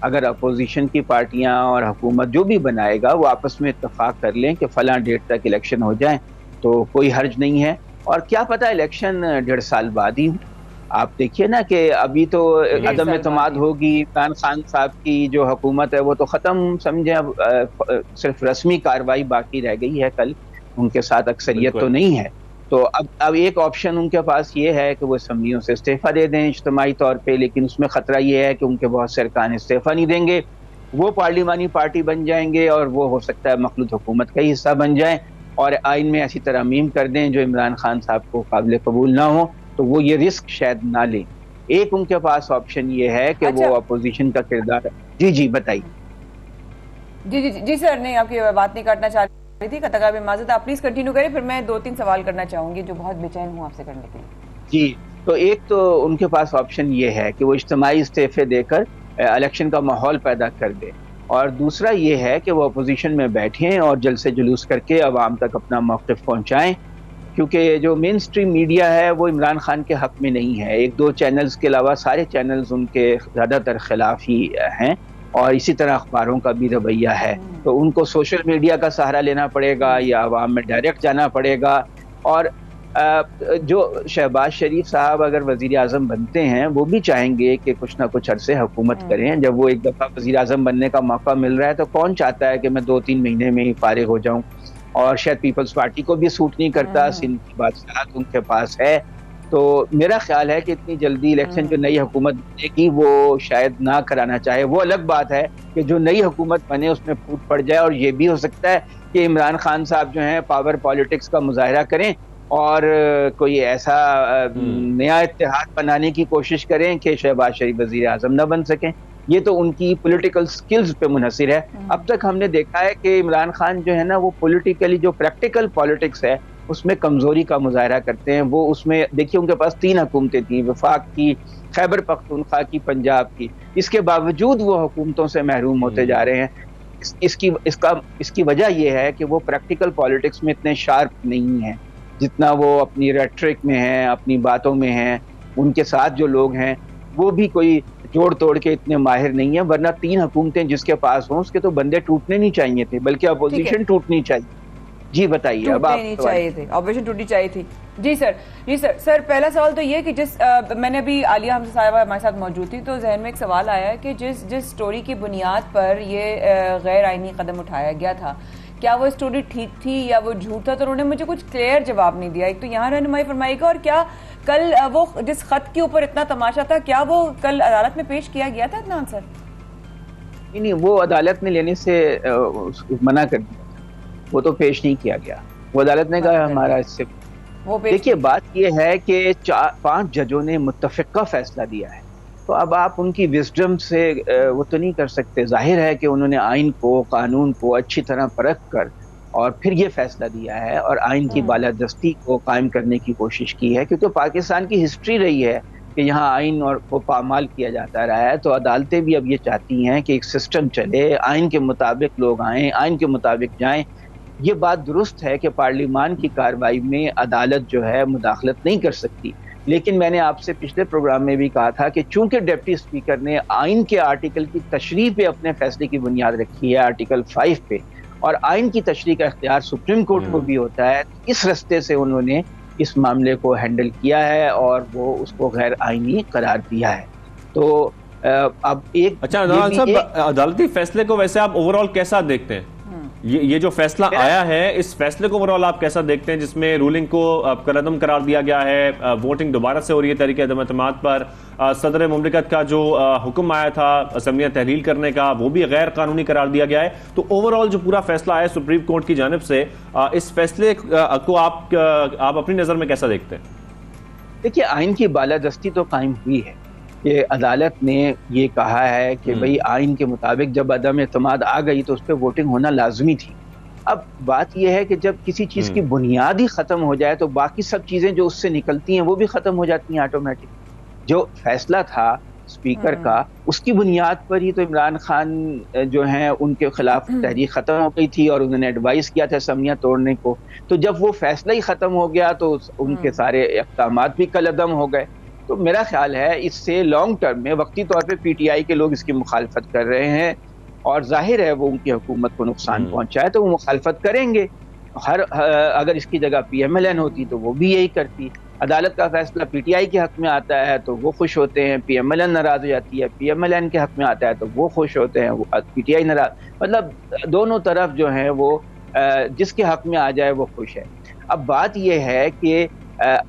اگر اپوزیشن کی پارٹیاں اور حکومت جو بھی بنائے گا وہ آپس میں اتفاق کر لیں کہ فلاں ڈیٹ تک الیکشن ہو جائیں تو کوئی حرج نہیں ہے. اور کیا پتہ الیکشن 1.5 سال بعد ہی. آپ دیکھیے نا کہ ابھی تو عدم اعتماد ہوگی. عمران خان صاحب کی جو حکومت ہے وہ تو ختم سمجھیں, اب صرف رسمی کاروائی باقی رہ گئی ہے. کل ان کے ساتھ اکثریت تو نہیں ہے, تو اب ایک آپشن ان کے پاس یہ ہے کہ وہ اسمبلیوں سے استعفیٰ دے دیں اجتماعی طور پہ, لیکن اس میں خطرہ یہ ہے کہ ان کے بہت سے ارکان استعفیٰ نہیں دیں گے, وہ پارلیمانی پارٹی بن جائیں گے اور وہ ہو سکتا ہے مخلوط حکومت کا ہی حصہ بن جائیں اور آئین میں ایسی ترامیم کر دیں جو عمران خان صاحب کو قابل قبول نہ ہو, تو وہ یہ رسک شاید نہ لیں. ایک ان کے پاس آپشن یہ ہے کہ وہ اپوزیشن کا کردار. جی بتائیے. جی سر, نہیں آپ کی بات نہیں کاٹنا چاہ رہی تھی, قطع میں معذرت, آپ پلیز کنٹینیو کریں, پھر میں 2-3 سوال کرنا چاہوں گی جو بہت بے چین ہوں آپ سے کرنے کے لیے. جی, تو ایک تو ان کے پاس آپشن یہ ہے کہ وہ اجتماعی استعفے دے کر الیکشن کا ماحول پیدا کر دے, اور دوسرا یہ ہے کہ وہ اپوزیشن میں بیٹھیں اور جلسے جلوس کر کے عوام تک اپنا موقف پہنچائیں, کیونکہ جو مین سٹریم میڈیا ہے وہ عمران خان کے حق میں نہیں ہے. 1-2 چینلز کے علاوہ سارے چینلز ان کے زیادہ تر خلاف ہی ہیں, اور اسی طرح اخباروں کا بھی رویہ ہے. تو ان کو سوشل میڈیا کا سہارا لینا پڑے گا یا عوام میں ڈائریکٹ جانا پڑے گا. اور جو شہباز شریف صاحب اگر وزیر اعظم بنتے ہیں وہ بھی چاہیں گے کہ کچھ نہ کچھ عرصے حکومت کریں. جب وہ ایک دفعہ وزیر اعظم بننے کا موقع مل رہا ہے تو کون چاہتا ہے کہ میں 2-3 مہینے میں ہی فارغ ہو جاؤں, اور شاید پیپلز پارٹی کو بھی سوٹ نہیں کرتا. سندھ کی بادشاہت ان کے پاس ہے, تو میرا خیال ہے کہ اتنی جلدی الیکشن جو نئی حکومت بنے گی وہ شاید نہ کرانا چاہے. وہ الگ بات ہے کہ جو نئی حکومت بنے اس میں پھوٹ پڑ جائے, اور یہ بھی ہو سکتا ہے کہ عمران خان صاحب جو ہیں پاور پالیٹکس کا مظاہرہ کریں اور کوئی ایسا نیا اتحاد بنانے کی کوشش کریں کہ شہباز شریف وزیر اعظم نہ بن سکیں. یہ تو ان کی پولیٹیکل سکلز پہ منحصر ہے. اب تک ہم نے دیکھا ہے کہ عمران خان جو ہے نا وہ پولیٹیکلی جو پریکٹیکل پالیٹکس ہے اس میں کمزوری کا مظاہرہ کرتے ہیں. وہ اس میں دیکھیے ان کے پاس 3 حکومتیں تھیں, وفاق کی, خیبر پختونخوا کی, پنجاب کی. اس کے باوجود وہ حکومتوں سے محروم ہوتے جا رہے ہیں. اس کی وجہ یہ ہے کہ وہ پریکٹیکل پالیٹکس میں اتنے شارپ نہیں ہیں جتنا وہ اپنی ریٹرک میں ہیں, اپنی باتوں میں ہیں. ان کے ساتھ جو لوگ ہیں وہ بھی کوئی جوڑ توڑ کے اتنے ماہر نہیں ہیں, ورنہ 3 حکومتیں جس کے پاس ہوں اس کے تو بندے ٹوٹنے نہیں چاہیے تھے, بلکہ اپوزیشن ٹوٹنی چاہیے. جی بتائیے. اب آپ چاہیے تھے, اپوزیشن ٹوٹنی چاہیے تھی. جی سر پہلا سوال تو یہ کہ جس میں نے ابھی عالیہ ہم صاحبہ ہمارے ساتھ موجود تھی تو ذہن میں ایک سوال آیا ہے کہ جس سٹوری کی بنیاد پر یہ غیر آئینی قدم اٹھایا گیا تھا, کیا وہ سٹوری ٹھیک تھی یا وہ جھوٹ تھا؟ تو انہوں نے مجھے کچھ کلیئر جواب نہیں دیا. ایک تو یہاں رہنمائی فرمائے گا, اور کیا کل وہ جس خط کے اوپر اتنا تماشا تھا کیا وہ کل عدالت میں پیش کیا گیا تھا عدنان سر؟ نہیں, وہ عدالت میں لینے سے منع کر دیا, وہ تو پیش نہیں کیا گیا. وہ عدالت نے کہا ہمارا اس سے. دیکھیے بات یہ ہے کہ 5 ججوں نے متفقہ فیصلہ دیا ہے, تو اب آپ ان کی وزڈم سے وہ تو نہیں کر سکتے. ظاہر ہے کہ انہوں نے آئین کو, قانون کو اچھی طرح پرکھ کر اور پھر یہ فیصلہ دیا ہے اور آئین کی بالادستی کو قائم کرنے کی کوشش کی ہے, کیونکہ پاکستان کی ہسٹری رہی ہے کہ یہاں آئین اور کو پامال کیا جاتا رہا ہے. تو عدالتیں بھی اب یہ چاہتی ہیں کہ ایک سسٹم چلے, آئین کے مطابق لوگ آئیں, آئین کے مطابق جائیں. یہ بات درست ہے کہ پارلیمان کی کارروائی میں عدالت جو ہے مداخلت نہیں کر سکتی, لیکن میں نے آپ سے پچھلے پروگرام میں بھی کہا تھا کہ چونکہ ڈپٹی اسپیکر نے آئین کے آرٹیکل کی تشریح پہ اپنے فیصلے کی بنیاد رکھی ہے, آرٹیکل 5 پہ, اور آئین کی تشریح کا اختیار سپریم کورٹ کو بھی ہوتا ہے, اس رستے سے انہوں نے اس معاملے کو ہینڈل کیا ہے اور وہ اس کو غیر آئینی قرار دیا ہے. تو اب ایک اچھا عدنان صاحب, عدالتی فیصلے کو ویسے آپ اوور آل کیسا دیکھتے ہیں؟ یہ جو فیصلہ آیا ہے اس فیصلے کو اوور آل آپ کیسا دیکھتے ہیں, جس میں رولنگ کو کالعدم قرار دیا گیا ہے, ووٹنگ دوبارہ سے ہو رہی ہے تحریک عدم اعتماد پر, صدر مملکت کا جو حکم آیا تھا اسمبلیاں تحلیل کرنے کا وہ بھی غیر قانونی قرار دیا گیا ہے. تو اوور آل جو پورا فیصلہ آیا سپریم کورٹ کی جانب سے, اس فیصلے کو آپ اپنی نظر میں کیسا دیکھتے ہیں؟ دیکھیے آئین کی بالادستی تو قائم ہوئی ہے کہ عدالت نے یہ کہا ہے کہ بھئی آئین کے مطابق جب عدم اعتماد آ گئی تو اس پہ ووٹنگ ہونا لازمی تھی. اب بات یہ ہے کہ جب کسی چیز کی بنیاد ہی ختم ہو جائے تو باقی سب چیزیں جو اس سے نکلتی ہیں وہ بھی ختم ہو جاتی ہیں آٹومیٹک. جو فیصلہ تھا اسپیکر کا اس کی بنیاد پر ہی تو عمران خان جو ہیں ان کے خلاف تحریک ختم ہو گئی تھی اور انہوں نے ایڈوائز کیا تھا اسمبلیاں توڑنے کو. تو جب وہ فیصلہ ہی ختم ہو گیا تو ان کے سارے اقدامات بھی کالعدم ہو گئے. تو میرا خیال ہے اس سے لانگ ٹرم میں وقتی طور پہ پی ٹی آئی کے لوگ اس کی مخالفت کر رہے ہیں اور ظاہر ہے وہ ان کی حکومت کو نقصان پہنچا ہے تو وہ مخالفت کریں گے. اگر اس کی جگہ پی ایم ایل این ہوتی تو وہ بھی یہی کرتی. عدالت کا فیصلہ پی ٹی آئی کے حق میں آتا ہے تو وہ خوش ہوتے ہیں, پی ایم ایل این ناراض ہو جاتی ہے, پی ایم ایل این کے حق میں آتا ہے تو وہ خوش ہوتے ہیں, وہ پی ٹی آئی ناراض. مطلب دونوں طرف جو ہیں وہ جس کے حق میں آ جائے وہ خوش ہے. اب بات یہ ہے کہ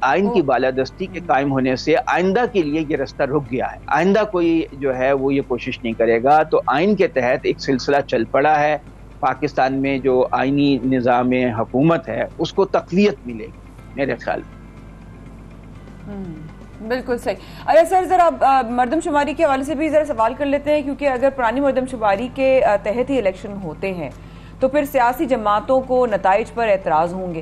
آئین کی بالادستی کے قائم ہونے سے آئندہ کے لیے یہ رستہ رک گیا ہے. آئندہ کوئی جو ہے وہ یہ کوشش نہیں کرے گا. تو آئین کے تحت ایک سلسلہ چل پڑا ہے. پاکستان میں جو آئینی نظام حکومت ہے اس کو تقویت ملے گی میرے خیال میں. بالکل صحیح. اچھا سر ذرا مردم شماری کے حوالے سے بھی ذرا سوال کر لیتے ہیں, کیونکہ اگر پرانی مردم شماری کے تحت ہی الیکشن ہوتے ہیں تو پھر سیاسی جماعتوں کو نتائج پر اعتراض ہوں گے.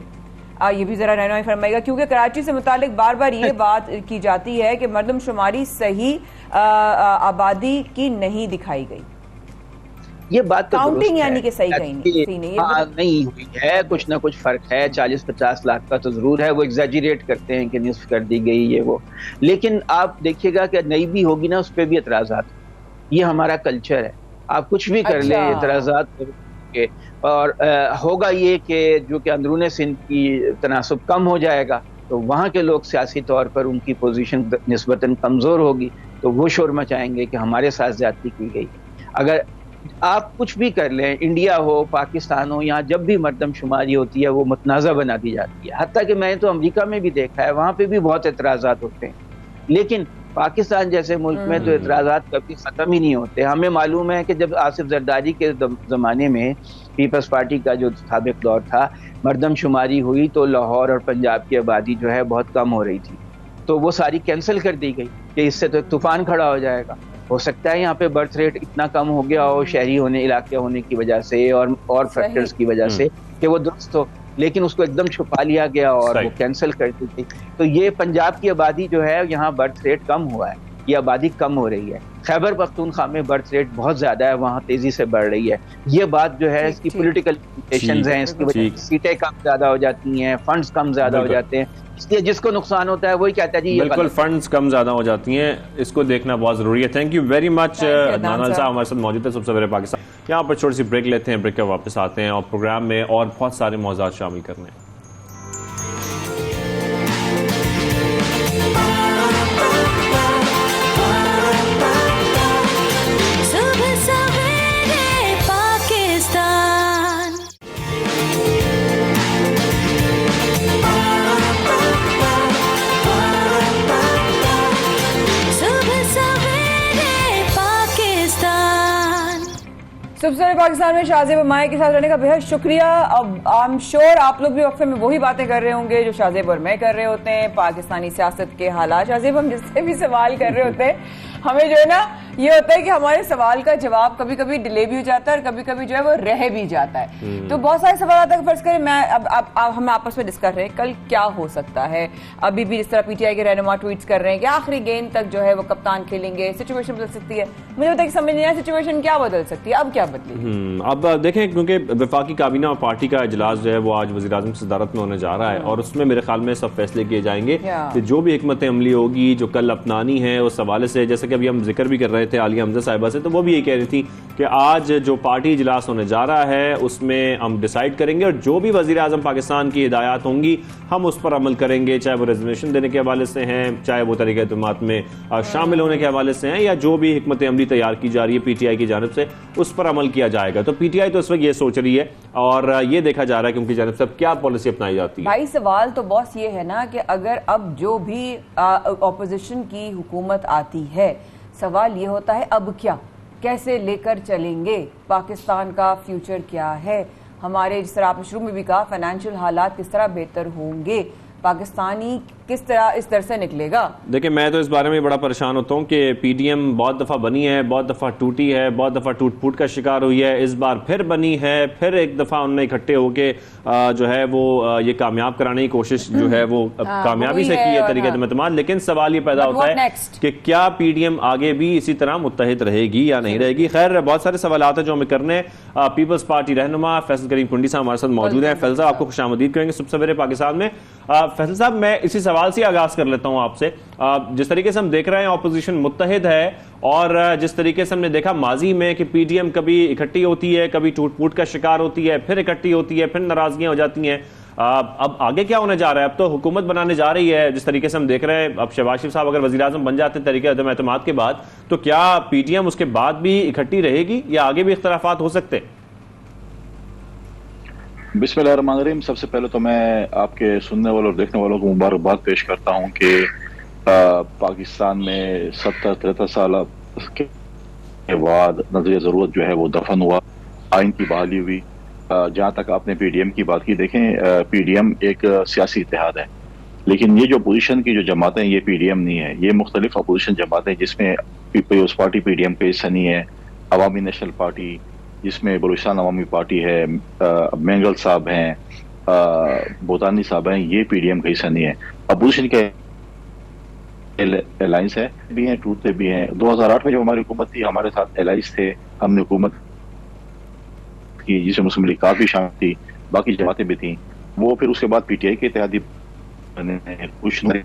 یہ بھی ذرا رہنمائی فرمائے گا, کیونکہ کراچی سے متعلق بار بار یہ بات کی جاتی ہے کہ مردم شماری صحیح آبادی کی نہیں دکھائی گئی. یہ بات کاؤنٹنگ یعنی کہ صحیح نہیں ہوئی ہے, کچھ نہ کچھ فرق ہے. 40-50 لاکھ کا تو ضرور ہے, وہ ایگزیجریٹ کرتے ہیں کہ نصف کر دی گئی یہ وہ, لیکن آپ دیکھیے گا کہ نئی بھی ہوگی نا اس پہ بھی اعتراضات. یہ ہمارا کلچر ہے, آپ کچھ بھی کر لیں اعتراضات کے. اور ہوگا یہ کہ جو کہ اندرون سندھ کی تناسب کم ہو جائے گا تو وہاں کے لوگ سیاسی طور پر ان کی پوزیشن نسبتاً کمزور ہوگی تو وہ شور مچائیں گے کہ ہمارے ساتھ زیادتی کی گئی. اگر آپ کچھ بھی کر لیں, انڈیا ہو پاکستان ہو, یہاں جب بھی مردم شماری ہوتی ہے وہ متنازع بنا دی جاتی ہے. حتیٰ کہ میں نے تو امریکہ میں بھی دیکھا ہے, وہاں پہ بھی بہت اعتراضات ہوتے ہیں, لیکن پاکستان جیسے ملک میں تو اعتراضات کبھی ختم ہی نہیں ہوتے. ہمیں معلوم ہے کہ جب آصف زرداری کے زمانے میں پیپلز پارٹی کا جو سابق دور تھا, مردم شماری ہوئی تو لاہور اور پنجاب کی آبادی جو ہے بہت کم ہو رہی تھی, تو وہ ساری کینسل کر دی گئی کہ اس سے تو ایک طوفان کھڑا ہو جائے گا. ہو سکتا ہے یہاں پہ برتھ ریٹ اتنا کم ہو گیا ہو شہری علاقے ہونے کی وجہ سے اور فیکٹرز کی وجہ سے کہ وہ درست ہو, لیکن اس کو ایک دم چھپا لیا گیا اور وہ کینسل کر دی گئی. تو یہ پنجاب کی آبادی جو ہے یہاں برتھ ریٹ کم ہوا ہے, یہ آبادی کم ہو رہی ہے. خیبر پختونخوا میں برتھ ریٹ بہت زیادہ ہے, وہاں تیزی سے بڑھ رہی ہے. یہ بات جو ہے اس کی پولیٹیکل امپلیکیشنز ہیں, اس کی وجہ سے سیٹیں کم زیادہ ہو جاتی ہیں, فنڈز کم زیادہ ہو جاتے ہیں, اس لیے جس کو نقصان ہوتا ہے وہی کہتا ہے جی بالکل فنڈز کم زیادہ ہو جاتی ہیں. اس کو دیکھنا بہت ضروری ہے. Thank you very much. نانال صاحب ہمارے ساتھ موجود ہے سب سے پہلے پاکستان. یہاں پر چھوٹی سی بریک لیتے ہیں, بریک کے واپس آتے ہیں اور پروگرام میں اور بہت سارے موضوعات شامل کرنے ہیں. صبح سویرے پاکستان میں شاہزیب امائے کے ساتھ رہنے کا بہت شکریہ. اب آئی ایم شیور آپ لوگ بھی وقفے میں وہی باتیں کر رہے ہوں گے جو شاہزیب اور میں کر رہے ہوتے ہیں, پاکستانی سیاست کے حالات. شاہزیب ہم جس سے بھی سوال کر رہے ہوتے ہیں ہمیں جو ہے نا یہ ہوتا ہے کہ ہمارے سوال کا جواب کبھی کبھی ڈیلے بھی ہو جاتا ہے اور کبھی کبھی جو ہے وہ رہ بھی جاتا ہے. تو بہت سارے سوالات اگر فرض کریں میں اب ہم آپس میں ڈسکس رہے ہیں کل کیا ہو سکتا ہے. ابھی بھی جس طرح پی ٹی آئی کے رہنما ٹویٹس کر رہے ہیں کہ آخری گیند تک جو ہے وہ کپتان کھیلیں گے, سچویشن بدل سکتی ہے. مجھے بتا کہ سمجھ نہیں آیا سچویشن کیا بدل سکتی ہے, اب کیا بدلی. اب دیکھیں کیونکہ وفاقی کابینہ اور پارٹی کا اجلاس جو ہے وہ آج وزیر اعظم کی صدارت میں ہونے جا رہا ہے اور اس میں میرے خیال میں سب فیصلے کیے جائیں گے کہ جو بھی حکمت عملی ہوگی جو کل اپنانی ہے اس حوالے سے, جیسے کہ ابھی ہم ذکر بھی کر رہے تھے عالیہ حمزہ صاحبہ سے, تو وہ بھی یہ کہہ رہی تھی کہ آج جو پارٹی اجلاس ہونے جا رہا ہے اس میں ہم ڈیسائیڈ کریں گے اور جو بھی وزیر اعظم پاکستان کی ہدایات ہوں گی ہم اس پر عمل کریں گے, چاہے وہ ریزرویشن دینے کے حوالے سے ہیں, چاہے وہ طریقہ اعتماد میں شامل ہونے کے حوالے سے ہیں, یا جو بھی حکمت عملی تیار کی جا رہی ہے پی ٹی آئی کی جانب سے اس پر عمل کیا جائے گا. تو پی ٹی آئی تو اس وقت یہ سوچ رہی ہے اور یہ دیکھا جا رہا ہے کہ ان کی جانب سے اب کیا پالیسی اپنائی جاتی ہے. بھائی سوال تو باس یہ ہے نا کہ اگر اب جو بھی اپوزیشن کی حکومت آتی ہے سوال یہ ہوتا ہے اب کیا, کیسے لے کر چلیں گے, پاکستان کا فیوچر کیا ہے, ہمارے جس طرح آپ نے شروع میں بھی کہا فائنینشیل حالات کس طرح بہتر ہوں گے, پاکستانی کس طرح اس در سے نکلے گا. دیکھیں میں تو اس بارے میں بڑا پریشان ہوتا ہوں کہ پی ڈی ایم بہت دفعہ بنی ہے, بہت دفعہ ٹوٹی ہے, بہت دفعہ ٹوٹ پھوٹ کا شکار ہوئی ہے, اس بار پھر بنی ہے, پھر ایک دفعہ انہوں نے اکٹھے ہو کے جو ہے وہ یہ کامیاب کرانے کی کوشش جو ہے وہ کامیابی سے کی ہے طریقہ اعتماد. لیکن سوال یہ پیدا ہوتا ہے کہ کیا پی ڈی ایم آگے بھی اسی طرح متحد رہے گی یا نہیں رہے گی. خیر بہت سارے سوالات ہیں جو ہمیں کرنے. پیپلز پارٹی رہنما فیصل کریم کنڈی صاحب ہمارے ساتھ موجود ہیں. فیصل صاحب آپ کو خوش آمدید کریں گے صبح سویرے پاکستان میں. فیصل صاحب میں اسی سوال سوال سے آغاز کر لیتا ہوں آپ سے. جس طریقے سے ہم دیکھ رہے ہیں اپوزیشن متحد ہے, اور جس طریقے سے ہم نے دیکھا ماضی میں کہ پی ڈی ایم کبھی اکٹھی ہوتی ہے, کبھی ٹوٹ پوٹ کا شکار ہوتی ہے, پھر اکٹھی ہوتی ہے, پھر ناراضگیاں ہو جاتی ہیں. اب آگے کیا ہونے جا رہا ہے؟ اب تو حکومت بنانے جا رہی ہے, جس طریقے سے ہم دیکھ رہے ہیں. اب شہباز شریف صاحب اگر وزیر اعظم بن جاتے ہیں طریقے عدم اعتماد کے بعد, تو کیا پی ٹی ایم اس کے بعد بھی اکٹھی رہے گی یا آگے بھی اختلافات ہو سکتے؟ بسم اللہ الرحمن الرحیم. سب سے پہلے تو میں آپ کے سننے والوں اور دیکھنے والوں کو مبارکباد پیش کرتا ہوں کہ پاکستان میں 70-73 سال کے بعد نظر ضرورت جو ہے وہ دفن ہوا, آئین کی بحالی ہوئی. جہاں تک آپ نے پی ڈی ایم کی بات کی, دیکھیں پی ڈی ایم ایک سیاسی اتحاد ہے, لیکن یہ جو اپوزیشن کی جو جماعتیں یہ پی ڈی ایم نہیں ہے, یہ مختلف اپوزیشن جماعتیں جس میں Peoples Party P D M کا حصہ نہیں ہے, عوامی نیشنل پارٹی جس میں بلوچستان عوامی پارٹی ہے, مینگل صاحب ہیں, بوتانی صاحب ہیں, یہ پی ڈی ایم کا حصہ نہیں ہے. اپوزیشن کے الائنس ہے بھی ہیں, ٹوٹتے بھی ہیں. 2008 میں جو ہماری حکومت تھی ہمارے ساتھ الائنس تھے, ہم نے حکومت کی جس میں مسلم لیگ کافی شامل تھی, باقی جماعتیں بھی تھیں. وہ پھر اس کے بعد پی ٹی آئی کے اتحادی بنے کچھ نہیں.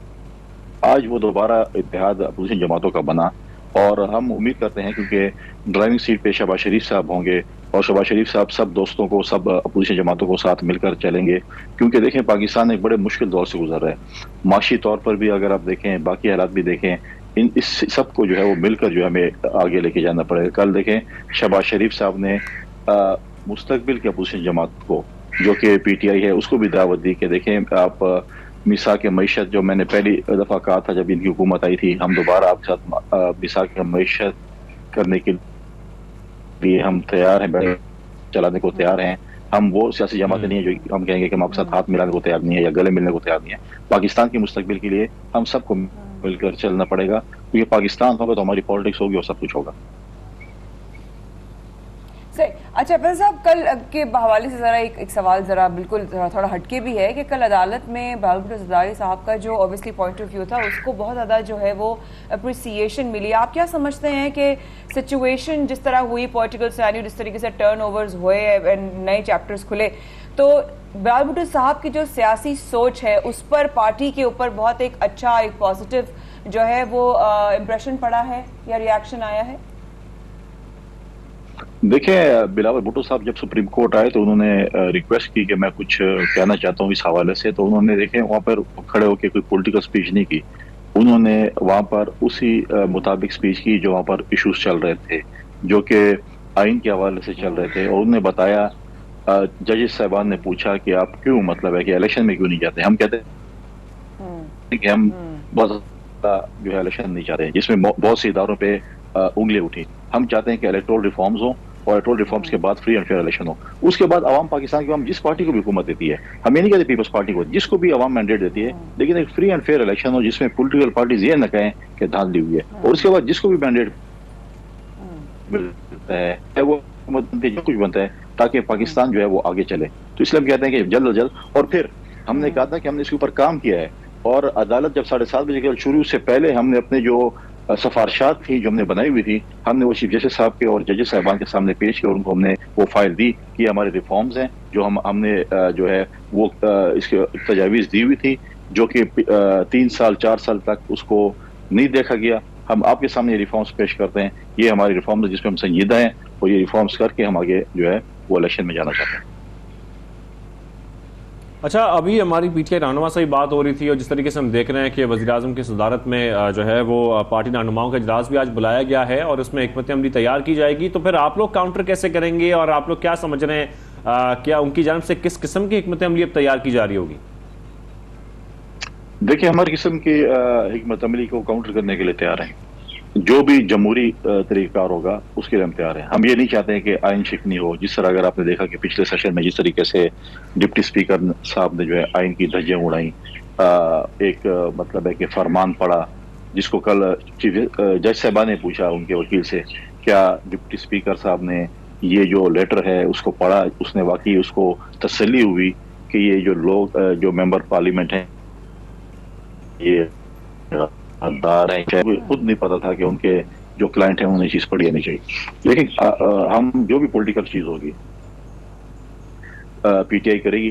آج وہ دوبارہ اتحاد اپوزیشن جماعتوں کا بنا, اور ہم امید کرتے ہیں کیونکہ ڈرائیونگ سیٹ پہ شہباز شریف صاحب ہوں گے, اور شہباز شریف صاحب سب دوستوں کو, سب اپوزیشن جماعتوں کو ساتھ مل کر چلیں گے. کیونکہ دیکھیں پاکستان ایک بڑے مشکل دور سے گزر رہا ہے, معاشی طور پر بھی اگر آپ دیکھیں, باقی حالات بھی دیکھیں, اس سب کو جو ہے وہ مل کر جو ہے ہمیں آگے لے کے جانا پڑے گا. کل دیکھیں شہباز شریف صاحب نے مستقبل کے اپوزیشن جماعت کو جو کہ پی ٹی آئی ہے اس کو بھی دعوت دی کہ دیکھیں آپ میثاق معیشت, جو میں نے پہلی دفعہ کہا تھا جب ان کی حکومت آئی تھی, ہم دوبارہ آپ کے ساتھ میثاق معیشت کرنے کے لیے ہم تیار ہیں, چلانے کو تیار ہیں. ہم وہ سیاسی جماعتیں نہیں ہیں جو ہم کہیں گے کہ ہم آپ کے ساتھ ہاتھ ملانے کو تیار نہیں ہے یا گلے ملنے کو تیار نہیں ہے. پاکستان کے مستقبل کے لیے ہم سب کو مل کر چلنا پڑے گا, کیونکہ پاکستان ہوگا تو ہماری پالیٹکس ہوگی اور سب کچھ ہوگا. اچھا پہلے صاحب, کل کے حوالے سے ذرا ایک سوال ذرا بالکل تھوڑا ہٹکے بھی ہے کہ کل عدالت میں بہاول بھٹو زرداری صاحب کا جو اوبیسلی پوائنٹ آف ویو تھا اس کو بہت زیادہ جو ہے وہ اپریسیشن ملی. آپ کیا سمجھتے ہیں کہ سچویشن جس طرح ہوئی, پولیٹیکل سینیریو جس طریقے سے ٹرن اوورز ہوئے, نئے چیپٹرز کھلے, تو بہاول بھٹو صاحب کی جو سیاسی سوچ ہے اس پر پارٹی کے اوپر بہت ایک اچھا, ایک پازیٹیو جو ہے وہ امپریشن پڑا ہے یا ریاکشن آیا ہے؟ دیکھیں بلاول بھٹو صاحب جب سپریم کورٹ آئے تو انہوں نے ریکویسٹ کی کہ میں کچھ کہنا چاہتا ہوں اس حوالے سے. تو انہوں نے دیکھیں وہاں پر کھڑے ہو کے کوئی پولیٹیکل سپیچ نہیں کی, انہوں نے وہاں پر اسی مطابق سپیچ کی جو وہاں پر ایشوز چل رہے تھے, جو کہ آئین کے حوالے سے چل رہے تھے. اور انہوں نے بتایا, ججز صاحبان نے پوچھا کہ آپ کیوں, مطلب ہے کہ الیکشن میں کیوں نہیں جاتے. ہم کہتے ہیں کہ ہم بہت جو ہے الیکشن نہیں چاہتے, جس میں بہت سے اداروں پہ انگلی اٹھی. ہم چاہتے ہیں کہ الیکٹورل ریفارمز ہوں, اور الیکٹورل ریفارمز کے بعد فری اینڈ فیئر الیکشن ہو. اس کے بعد عوام پاکستان کی عوام جس پارٹی کو بھی حکومت دیتی ہے, ہم یہ نہیں کہتے پیپلز پارٹی کو, جس کو بھی عوام مینڈیٹ دیتی ہے, لیکن ایک فری اینڈ فیئر الیکشن ہو جس میں پولیٹیکل پارٹیز یہ نہ کہیں کہ دھاندلی ہوئی ہے. اور اس کے بعد جس کو بھی مینڈیٹ ملتا ہے وہ جو کچھ بنتا ہے تاکہ پاکستان جو ہے وہ آگے چلے. تو اس لیے ہم کہتے ہیں کہ جلد از جلد. اور پھر ہم نے کہا تھا کہ ہم نے اس کے اوپر کام کیا ہے, اور عدالت جب 7:30 بجے کے شروع سے پہلے ہم نے اپنے جو سفارشات تھی جو ہم نے بنائی ہوئی تھی, ہم نے وہ چیف جسٹس صاحب کے اور ججز صاحبان کے سامنے پیش کیا, اور ان کو ہم نے وہ فائل دی کہ یہ ہمارے ریفارمز ہیں جو ہم نے جو ہے وہ اس کے تجاویز دی ہوئی تھی, جو کہ 3 سال 4 سال تک اس کو نہیں دیکھا گیا. ہم آپ کے سامنے یہ ریفارمز پیش کرتے ہیں, یہ ہماری ریفارمز جس پہ ہم سنجیدہ ہیں, اور یہ ریفارمز کر کے ہم آگے جو ہے وہ الیکشن میں جانا چاہتے ہیں. اچھا, ابھی ہماری پی ٹی آئی رہنما سے ہی بات ہو رہی تھی, اور جس طریقے سے ہم دیکھ رہے ہیں کہ وزیر اعظم کی صدارت میں جو ہے وہ پارٹی رہنماؤں کا اجلاس بھی آج بلایا گیا ہے, اور اس میں حکمت عملی تیار کی جائے گی. تو پھر آپ لوگ کاؤنٹر کیسے کریں گے, اور آپ لوگ کیا سمجھ رہے ہیں, کیا ان کی جانب سے کس قسم کی حکمت عملی اب تیار کی جا رہی ہوگی؟ دیکھیں ہماری قسم کی حکمت عملی کو کاؤنٹر کرنے کے لیے تیار ہیں. جو بھی جمہوری طریقہ کار ہوگا اس کے لیے ہم تیار ہیں. ہم یہ نہیں چاہتے ہیں کہ آئین شکنی ہو, جس طرح اگر آپ نے دیکھا کہ پچھلے سیشن میں جس طریقے سے ڈپٹی اسپیکر صاحب نے جو ہے آئین کی دھجیاں اڑائیں, ایک مطلب ہے کہ فرمان پڑا جس کو کل جج صاحبہ نے پوچھا ان کے وکیل سے, کیا ڈپٹی اسپیکر صاحب نے یہ جو لیٹر ہے اس کو پڑھا, اس نے واقعی اس کو تسلی ہوئی کہ یہ جو لوگ جو ممبر پارلیمنٹ ہیں یہ حقدار ہیں, چاہے خود نہیں پتا تھا کہ ان کے جو کلائنٹ ہیں انہوں نے چیز پڑھی نہیں چاہیے. لیکن ہم جو بھی پولیٹیکل چیز ہوگی پی ٹی آئی کرے گی,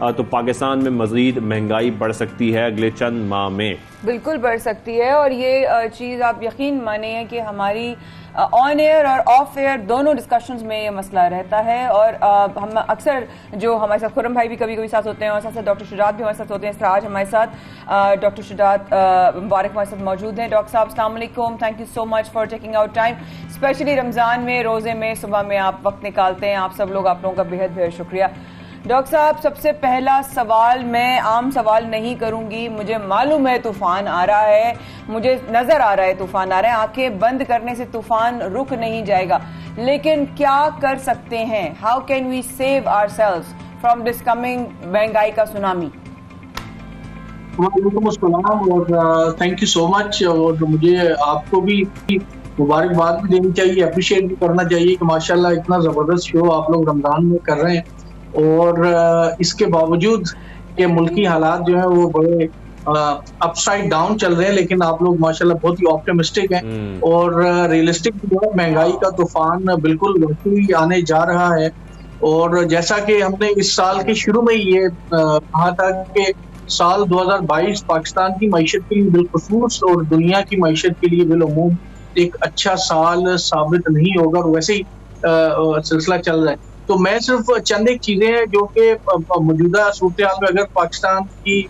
تو پاکستان میں مزید مہنگائی بڑھ سکتی ہے اگلے چند ماہ میں. بالکل بڑھ سکتی ہے, اور یہ چیز آپ یقین مانیں کہ ہماری آن ایئر اور آف ایئر دونوں ڈسکشنز میں یہ مسئلہ رہتا ہے, اور ہم اکثر جو ہمارے ساتھ خرم بھائی بھی کبھی کبھی ساتھ ہوتے ہیں, اور ساتھ ڈاکٹر شجاعت بھی ہمارے ساتھ ہوتے ہیں. اس طرح آج ہمارے ساتھ ڈاکٹر شجاعت مبارک ہمارے ساتھ موجود ہیں. ڈاکٹر صاحب السلام علیکم, thank you so much for taking out time, specially Ramzan میں, روزے میں, صبح میں آپ وقت نکالتے ہیں. آپ سب لوگ, آپ لوگوں کا بہت بہت شکریہ. ڈاکٹر صاحب, سب سے پہلا سوال میں عام سوال نہیں کروں گی. مجھے معلوم ہے طوفان آ رہا ہے, مجھے نظر آ رہا ہے طوفان آ رہا ہے, آنکھیں بند کرنے سے طوفان رک نہیں جائے گا, لیکن کیا کر سکتے ہیں؟ How can we save our selves from this coming مہنگائی کا سونامی؟ وعلیکم السلام, اور تھینک یو سو مچ. اور مجھے آپ کو بھی مبارکباد بھی دینی چاہیے, اپریشیٹ بھی کرنا چاہیے کہ ماشاءاللہ اتنا زبردست شو آپ لوگ رمضان میں کر رہے ہیں, اور اس کے باوجود کہ ملکی حالات جو ہیں وہ بڑے اپ سائڈ ڈاؤن چل رہے ہیں, لیکن آپ لوگ ماشاءاللہ بہت ہی آپٹمسٹک ہیں, اور ریئلسٹک جو ہے مہنگائی کا طوفان بالکل وقتی آنے جا رہا ہے. اور جیسا کہ ہم نے اس سال کے شروع میں یہ کہا تھا کہ سال 2022 پاکستان کی معیشت کے لیے بالخصوص اور دنیا کی معیشت کے لیے بالعموم ایک اچھا سال ثابت نہیں ہوگا, اور ویسے ہی سلسلہ چل رہا ہے. تو میں صرف چند ایک چیزیں ہیں جو کہ موجودہ صورتحال میں اگر پاکستان کی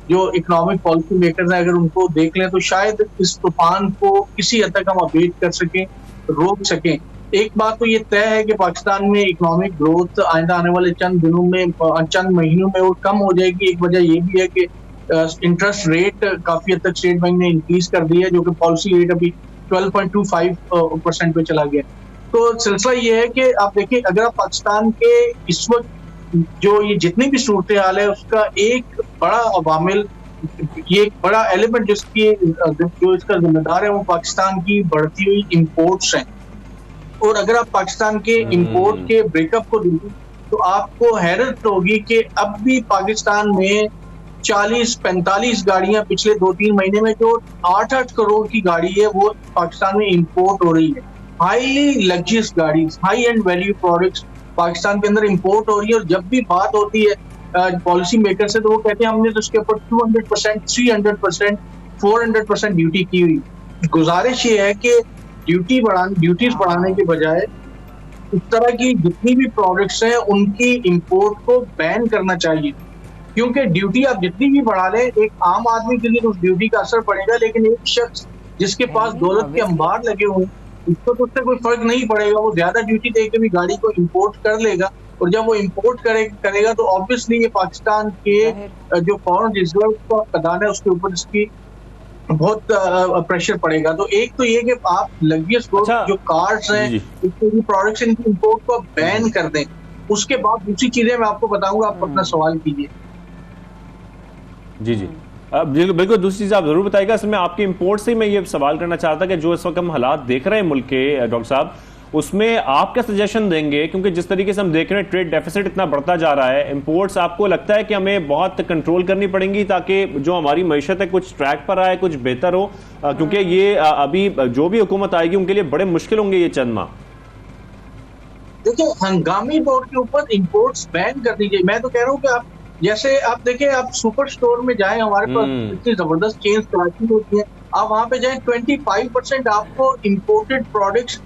جو اکنامک پالیسی میکرز ہیں اگر ان کو دیکھ لیں تو شاید اس طوفان کو کسی حد تک ہم ابیٹ کر سکیں, روک سکیں. ایک بات تو یہ طے ہے کہ پاکستان میں اکنامک گروتھ آئندہ آنے والے چند دنوں میں, چند مہینوں میں وہ کم ہو جائے گی. ایک وجہ یہ بھی ہے کہ انٹرسٹ ریٹ کافی حد تک اسٹیٹ بینک نے انکریز کر دی ہے, جو کہ پالیسی ریٹ ابھی 12.25% پہ چلا گیا. تو سلسلہ یہ ہے کہ آپ دیکھیں, اگر آپ پاکستان کے اس وقت جو یہ جتنی بھی صورتحال ہے اس کا ایک بڑا عوامل, یہ ایک بڑا ایلیمنٹ جو اس کا ذمہ دار ہے وہ پاکستان کی بڑھتی ہوئی امپورٹس ہیں. اور اگر آپ پاکستان کے امپورٹ کے بریک اپ کو دیکھیں تو آپ کو حیرت ہوگی کہ اب بھی پاکستان میں 40-45 گاڑیاں پچھلے 2-3 مہینے میں جو 8-8 کروڑ کی گاڑی ہے وہ پاکستان میں امپورٹ ہو رہی ہے. ہائی لگژریس گاڑیز, high end value products Pakistan کے اندر امپورٹ ہو رہی ہے. اور جب بھی بات ہوتی ہے پالیسی میکر سے تو وہ کہتے ہیں ہم نے تو اس کے اوپر 200%, 300%, 400% ڈیوٹی کی ہوئی. گزارش یہ ہے کہ ڈیوٹیز بڑھانے کے بجائے اس طرح کی جتنی بھی پروڈکٹس ہیں ان کی امپورٹ کو بین کرنا چاہیے, کیونکہ ڈیوٹی آپ جتنی بھی بڑھا لیں ایک عام آدمی کے لیے اس ڈیوٹی کا اثر پڑے گا, لیکن ایک شخص جس کے پاس دولت کے انبار لگے ہوئے اس کو تو اس سے کوئی فرق نہیں پڑے گا, وہ زیادہ ڈیوٹی دے کے بھی گاڑی کو امپورٹ کر لے گا. اور جب وہ امپورٹ کرے گا تو آبویسلی یہ پاکستان کے جو فارن ریزرو کا خزانہ ہے اس کے اوپر اس کی بہت پریشر پڑے گا. تو ایک تو یہ کہ آپ لگژریس جو کارز ہیں اس کے پروڈکٹس ان کی امپورٹ کو بین کر دیں. اس کے بعد دوسری چیزیں میں آپ کو بتاؤں گا, آپ اپنا سوال کیجیے. جی بالکل, دوسری چیز آپ ضرور بتائیے گا. اصل میں آپ کے امپورٹ سے میں یہ سوال کرنا چاہتا کہ جو اس وقت ہم حالات دیکھ رہے ہیں ملک کے, ڈاکٹر صاحب اس میں آپ کیا سجیشن دیں گے؟ کیونکہ جس طریقے سے ہم دیکھ رہے ہیں ٹریڈ ڈیفیسٹ اتنا بڑھتا جا رہا ہے, امپورٹس آپ کو لگتا ہے کہ ہمیں بہت کنٹرول کرنی پڑیں گی تاکہ جو ہماری معیشت ہے کچھ ٹریک پر آئے, کچھ بہتر ہو, کیونکہ یہ ابھی جو بھی حکومت آئے گی ان کے لیے بڑے مشکل ہوں گے یہ چند ماہ. دیکھیں, ہنگامی طور کے اوپر امپورٹس بین کر دیجیے. میں تو کہہ رہا ہوں کہ آپ جیسے آپ دیکھیں, آپ سپر سٹور میں جائیں, ہمارے پاس اتنی زبردست چینز کراچی ہوتی ہیں, آپ وہاں پہ جائیں 25% آپ کو امپورٹڈ پروڈکٹس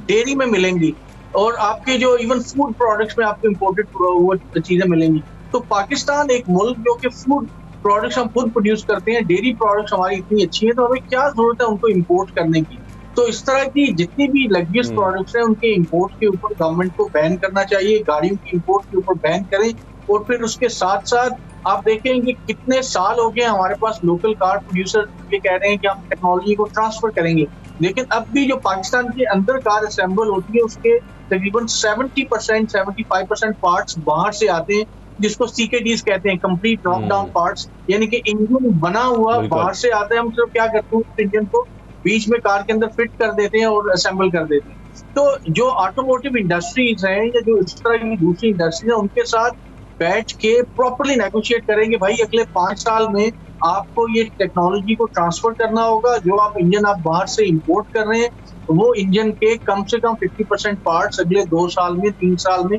ڈیری میں ملیں گی, اور آپ کے جو ایون فوڈ پروڈکٹس میں آپ کو امپورٹڈ وہ چیزیں ملیں گی. تو پاکستان ایک ملک جو کہ فوڈ پروڈکٹس ہم خود پروڈیوس کرتے ہیں, ڈیری پروڈکٹس ہماری اتنی اچھی ہیں, تو ہمیں کیا ضرورت ہے ان کو امپورٹ کرنے کی. تو اس طرح کی جتنی بھی لگژریس پروڈکٹس ہیں ان کے امپورٹ کے اوپر گورنمنٹ کو بین کرنا چاہیے, گاڑیوں کی امپورٹ کے اوپر بین کریں. اور پھر اس کے ساتھ ساتھ آپ دیکھیں کہ کتنے سال ہو گئے ہمارے پاس لوکل کار پروڈیوسر یہ کہہ رہے ہیں کہ ہم ٹیکنالوجی کو ٹرانسفر کریں گے, لیکن اب بھی جو پاکستان کے اندر کار اسمبل ہوتی ہے اس کے تقریباً 70%, 75% پارٹس باہر سے آتے ہیں, جس کو CKDs کہتے ہیں, کمپلیٹ ڈراپ ڈاؤن پارٹس, یعنی کہ انجن بنا ہوا باہر سے آتا ہے. ہم صرف کیا کرتے ہیں, اس انجن کو بیچ میں کار کے اندر فٹ کر دیتے ہیں اور اسمبل کر دیتے ہیں. تو جو آٹوموٹیو انڈسٹریز ہیں یا جو اس طرح کی دوسری انڈسٹریز ہیں ان کے ساتھ بیٹھ کے پراپرلی نیگوشیٹ کریں گے, بھائی اگلے 5 سال میں آپ کو یہ ٹیکنالوجی کو ٹرانسفر کرنا ہوگا, جو آپ انجن آپ باہر سے امپورٹ کر رہے ہیں وہ انجن کے کم سے کم 50% پارٹس اگلے 2 سال میں 3 سال میں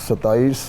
27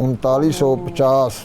3950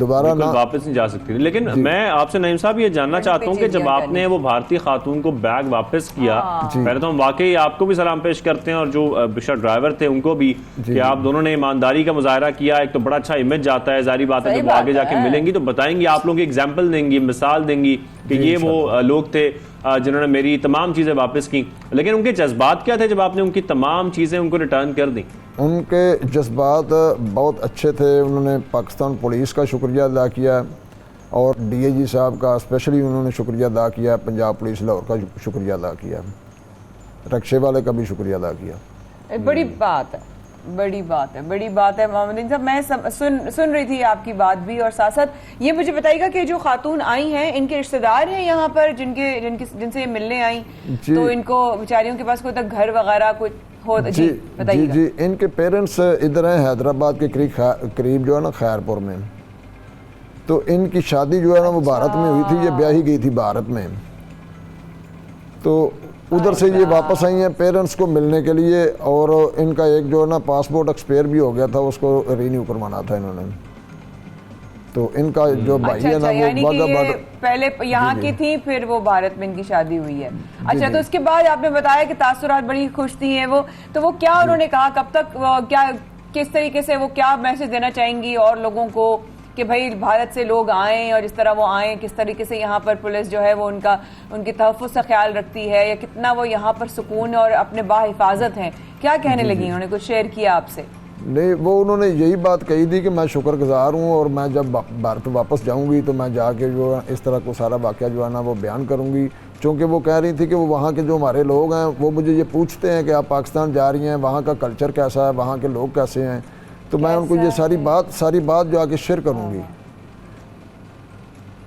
دوبارہ نہ واپس نہیں جا سکتی. لیکن میں آپ سے نعیم صاحب یہ جاننا چاہتا ہوں کہ جب آپ نے وہ بھارتی خاتون کو بیگ واپس کیا, پہلے تو ہم واقعی آپ کو بھی سلام پیش کرتے ہیں اور جو بشر ڈرائیور تھے ان کو بھی, کہ آپ دونوں نے ایمانداری کا مظاہرہ کیا. ایک تو بڑا اچھا امیج جاتا ہے, ظاہری بات ہے جب وہ آگے جا کے ملیں گی تو بتائیں گی, آپ لوگ ایگزامپل دیں گی, مثال دیں گی کہ یہ وہ لوگ تھے جنہوں نے میری تمام چیزیں واپس کی. لیکن ان کے جذبات کیا تھے جب آپ نے ان کی تمام چیزیں ان کو ریٹرن کر دیں؟ ان کے جذبات بہت اچھے تھے. انہوں نے پاکستان پولیس کا شکریہ ادا کیا اور ڈی اے جی صاحب کا اسپیشلی انہوں نے شکریہ ادا کیا, پنجاب پولیس لاہور کا شکریہ ادا کیا, رکشے والے کا بھی شکریہ ادا کیا. بڑی بات ہے, بڑی بات ہے, بڑی بات ہے محمد صاحب. میں سن رہی تھی آپ کی بات بھی, اور ساتھ ساتھ یہ مجھے بتائیے گا کہ جو خاتون آئی ہیں ان کے رشتہ دار ہیں یہاں پر جن سے یہ ملنے آئیں, تو ان کو بیچاریوں کے پاس کوئی تک گھر وغیرہ کچھ ہو؟ جی بتائیے. جی ان کے پیرنٹس ادھر ہیں حیدرآباد کے قریب جو ہے نا خیرپور میں, تو ان کی شادی جو ہے نا وہ بھارت میں ہوئی تھی, یہ بیاہی گئی تھی بھارت میں, تو ادھر سے یہ واپس آئی ہیں پیرنٹس کو ملنے کے لیے. اور ان کا ایک جو ہے نا پاسپورٹ ایکسپائر بھی ہو گیا تھا, اس کو رینیو کروانا تھا انہوں نے. تو ان کا جو بھائی ہے نا وہ پہلے یہاں کی تھی, پھر وہ بھارت میں ان کی شادی ہوئی ہے. اچھا, تو اس کے بعد آپ نے بتایا کہ تاثرات بڑی خوش تھی ہیں وہ, تو وہ کیا انہوں نے کہا, کب تک, کیا کس طریقے سے وہ کیا میسج دینا چاہیں گی اور لوگوں کو کہ بھائی بھارت سے لوگ آئیں اور جس طرح وہ آئیں, کس طریقے سے یہاں پر پولیس جو ہے وہ ان کی تحفظ کا خیال رکھتی ہے, یا کتنا وہ یہاں پر سکون اور اپنے باحفاظت ہیں, کیا کہنے لگی؟ انہوں نے کچھ شیئر کیا آپ سے؟ نہیں, وہ انہوں نے یہی بات کہی تھی کہ میں شکر گزار ہوں اور میں جب بھارت واپس جاؤں گی تو میں جا کے جو اس طرح کو سارا واقعہ جو ہے نا وہ بیان کروں گی. چونکہ وہ کہہ رہی تھی کہ وہ وہاں کے جو ہمارے لوگ ہیں وہ مجھے یہ پوچھتے ہیں کہ آپ پاکستان جا رہی ہیں, وہاں کا کلچر کیسا ہے, وہاں کے لوگ کیسے ہیں, تو میں ان کو یہ ساری بات جو آ کے شیئر کروں گی.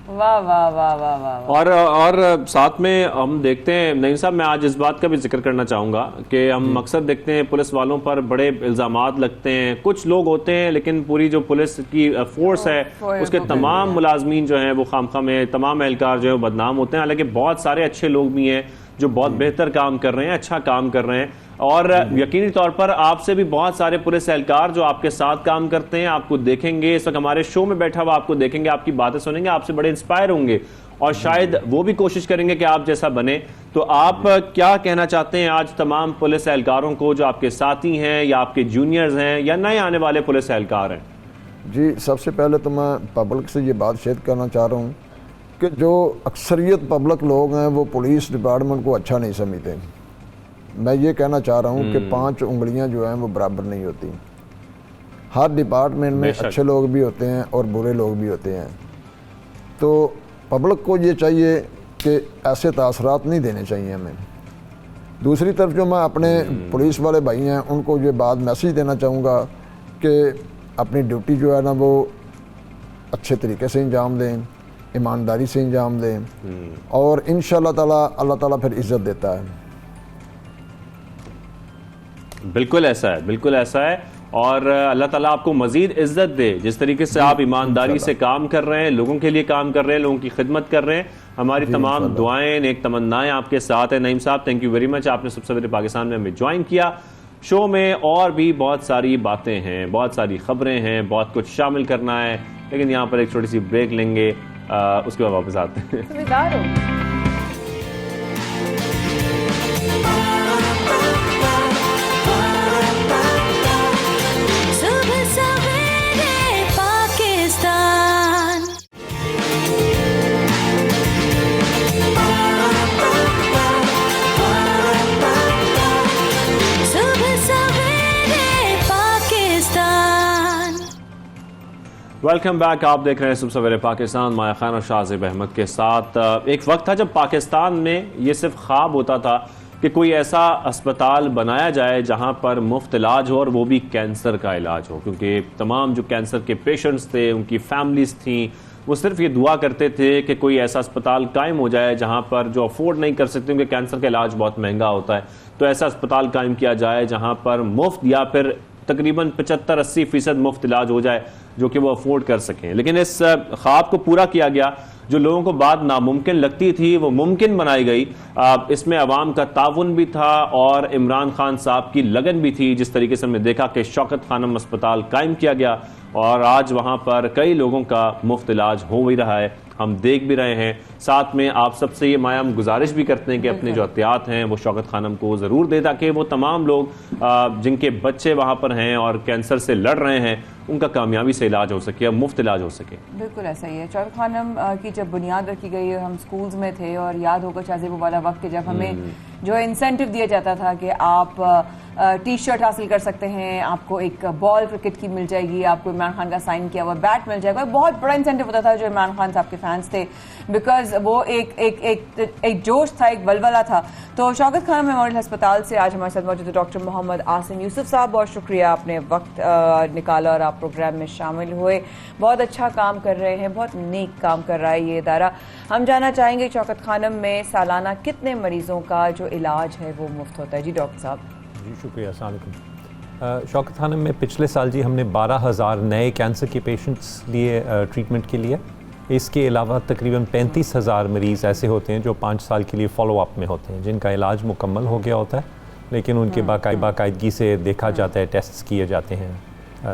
واہ واہ واہ واہ واہ. اور ساتھ میں ہم دیکھتے ہیں نعیم صاحب, میں آج اس بات کا بھی ذکر کرنا چاہوں گا کہ ہم اکثر دیکھتے ہیں پولیس والوں پر بڑے الزامات لگتے ہیں. کچھ لوگ ہوتے ہیں لیکن پوری جو پولیس کی فورس ہے اس کے تمام ملازمین جو ہیں وہ خامخواہ میں, تمام اہلکار جو ہیں وہ بدنام ہوتے ہیں. حالانکہ بہت سارے اچھے لوگ بھی ہیں جو بہت بہتر کام کر رہے ہیں, اچھا کام کر رہے ہیں. اور یقینی طور پر آپ سے بھی بہت سارے پولیس اہلکار جو آپ کے ساتھ کام کرتے ہیں, آپ کو دیکھیں گے, اس وقت ہمارے شو میں بیٹھا ہوا آپ کو دیکھیں گے, آپ کی باتیں سنیں گے, آپ سے بڑے انسپائر ہوں گے اور شاید وہ بھی کوشش کریں گے کہ آپ جیسا بنے. تو آپ کیا کہنا چاہتے ہیں آج تمام پولیس اہلکاروں کو جو آپ کے ساتھی ہیں یا آپ کے جونیئرز ہیں یا نئے آنے والے پولیس اہلکار ہیں؟ جی, سب سے پہلے تو میں پبلک سے یہ بات شیئر کرنا چاہ رہا ہوں کہ جو اکثریت پبلک لوگ ہیں وہ پولیس ڈپارٹمنٹ کو اچھا نہیں سمجھتے. میں یہ کہنا چاہ رہا ہوں کہ 5 انگلیاں جو ہیں وہ برابر نہیں ہوتی. ہر ڈپارٹمنٹ میں اچھے لوگ بھی ہوتے ہیں اور برے لوگ بھی ہوتے ہیں. تو پبلک کو یہ چاہیے کہ ایسے تاثرات نہیں دینے چاہیے ہمیں. دوسری طرف جو میں اپنے پولیس والے بھائی ہیں ان کو یہ بات میسیج دینا چاہوں گا کہ اپنی ڈیوٹی جو ہے نا وہ اچھے طریقے سے انجام دیں, ایمانداری سے انجام دیں, اور انشاءاللہ تعالی اللہ تعالیٰ پھر عزت دیتا ہے. بالکل ایسا ہے, بالکل ایسا ہے. اور اللہ تعالیٰ آپ کو مزید عزت دے. جس طریقے سے آپ ایمانداری سے کام کر رہے ہیں, لوگوں کے لیے کام کر رہے ہیں, لوگوں کی خدمت کر رہے ہیں, ہماری تمام دعائیں, نیک تمنائیں آپ کے ساتھ ہیں. نعیم صاحب, تھینک یو ویری مچ, آپ نے سب سے پہلے پاکستان میں ہمیں جوائن کیا. شو میں اور بھی بہت ساری باتیں ہیں, بہت ساری خبریں ہیں, بہت کچھ شامل کرنا ہے, لیکن یہاں پر ایک چھوٹی سی بریک لیں گے, اس کے بعد واپس آتے ہیں. ویلکم بیک, آپ دیکھ رہے ہیں صبح سویرے پاکستان, مایا خان اور شاہزیب احمد کے ساتھ. ایک وقت تھا جب پاکستان میں یہ صرف خواب ہوتا تھا کہ کوئی ایسا اسپتال بنایا جائے جہاں پر مفت علاج ہو, اور وہ بھی کینسر کا علاج ہو. کیونکہ تمام جو کینسر کے پیشنٹس تھے, ان کی فیملیز تھیں, وہ صرف یہ دعا کرتے تھے کہ کوئی ایسا اسپتال قائم ہو جائے جہاں پر جو افورڈ نہیں کر سکتے, کیونکہ کینسر کا علاج بہت مہنگا ہوتا ہے, تو ایسا اسپتال قائم کیا جائے جہاں پر مفت یا پھر تقریباً 75-80% مفت علاج ہو جائے جو کہ وہ افورڈ کر سکیں. لیکن اس خواب کو پورا کیا گیا جو لوگوں کو بات ناممکن لگتی تھی وہ ممکن بنائی گئی. اس میں عوام کا تعاون بھی تھا اور عمران خان صاحب کی لگن بھی تھی. جس طریقے سے ہم نے دیکھا کہ شوکت خانم اسپتال قائم کیا گیا اور آج وہاں پر کئی لوگوں کا مفت علاج ہو بھی رہا ہے, ہم دیکھ بھی رہے ہیں. ساتھ میں آپ سب سے یہ مایا ہم گزارش بھی کرتے ہیں کہ اپنے جو احتیاط ہیں وہ شوکت خانم کو ضرور دے تاکہ وہ تمام لوگ جن کے بچے وہاں پر ہیں اور کینسر سے لڑ رہے ہیں ان کا کامیابی سے علاج ہو سکے, مفت علاج ہو سکے. بالکل ایسا ہی ہے. شوکت خانم کی جب بنیاد رکھی گئی, ہم سکولز میں تھے اور یاد ہوگا شاہزیب وہ والا وقت کہ جب ہمیں جو انسینٹیو دیا جاتا تھا کہ آپ ٹی شرٹ حاصل کر سکتے ہیں, آپ کو ایک بال کرکٹ کی مل جائے گی, آپ کو عمران خان کا سائن کیا ہوا بیٹ مل جائے گا. بہت بڑا انسینٹیو ہوتا تھا جو عمران خان صاحب کے فینس تھے, بیکاز وہ ایک جوش تھا, ایک ولولہ تھا. تو شوکت خانم میموریل ہسپتال سے آج ہمارے ساتھ موجود ڈاکٹر محمد عاصم یوسف صاحب, بہت شکریہ, آپ نے وقت نکالا اور آپ پروگرام میں شامل ہوئے. بہت اچھا کام کر رہے ہیں, بہت نیک کام کر رہا ہے یہ ادارہ. ہم جاننا چاہیں گے شوکت خانم میں سالانہ کتنے مریضوں کا جو علاج ہے وہ مفت ہوتا ہے؟ جی ڈاکٹر صاحب. جی شکریہ, السلام علیکم. شوکت خانم میں پچھلے سال جی ہم نے 12,000 نئے کینسر کے پیشنٹس لیے ٹریٹمنٹ کے لیے. اس کے علاوہ تقریباً 35,000 مریض ایسے ہوتے ہیں جو 5 سال کے لیے فالو اپ میں ہوتے ہیں, جن کا علاج مکمل ہو گیا ہوتا ہے لیکن ان کے باقاعدگی سے دیکھا جاتا ہے, ٹیسٹس کیے جاتے ہیں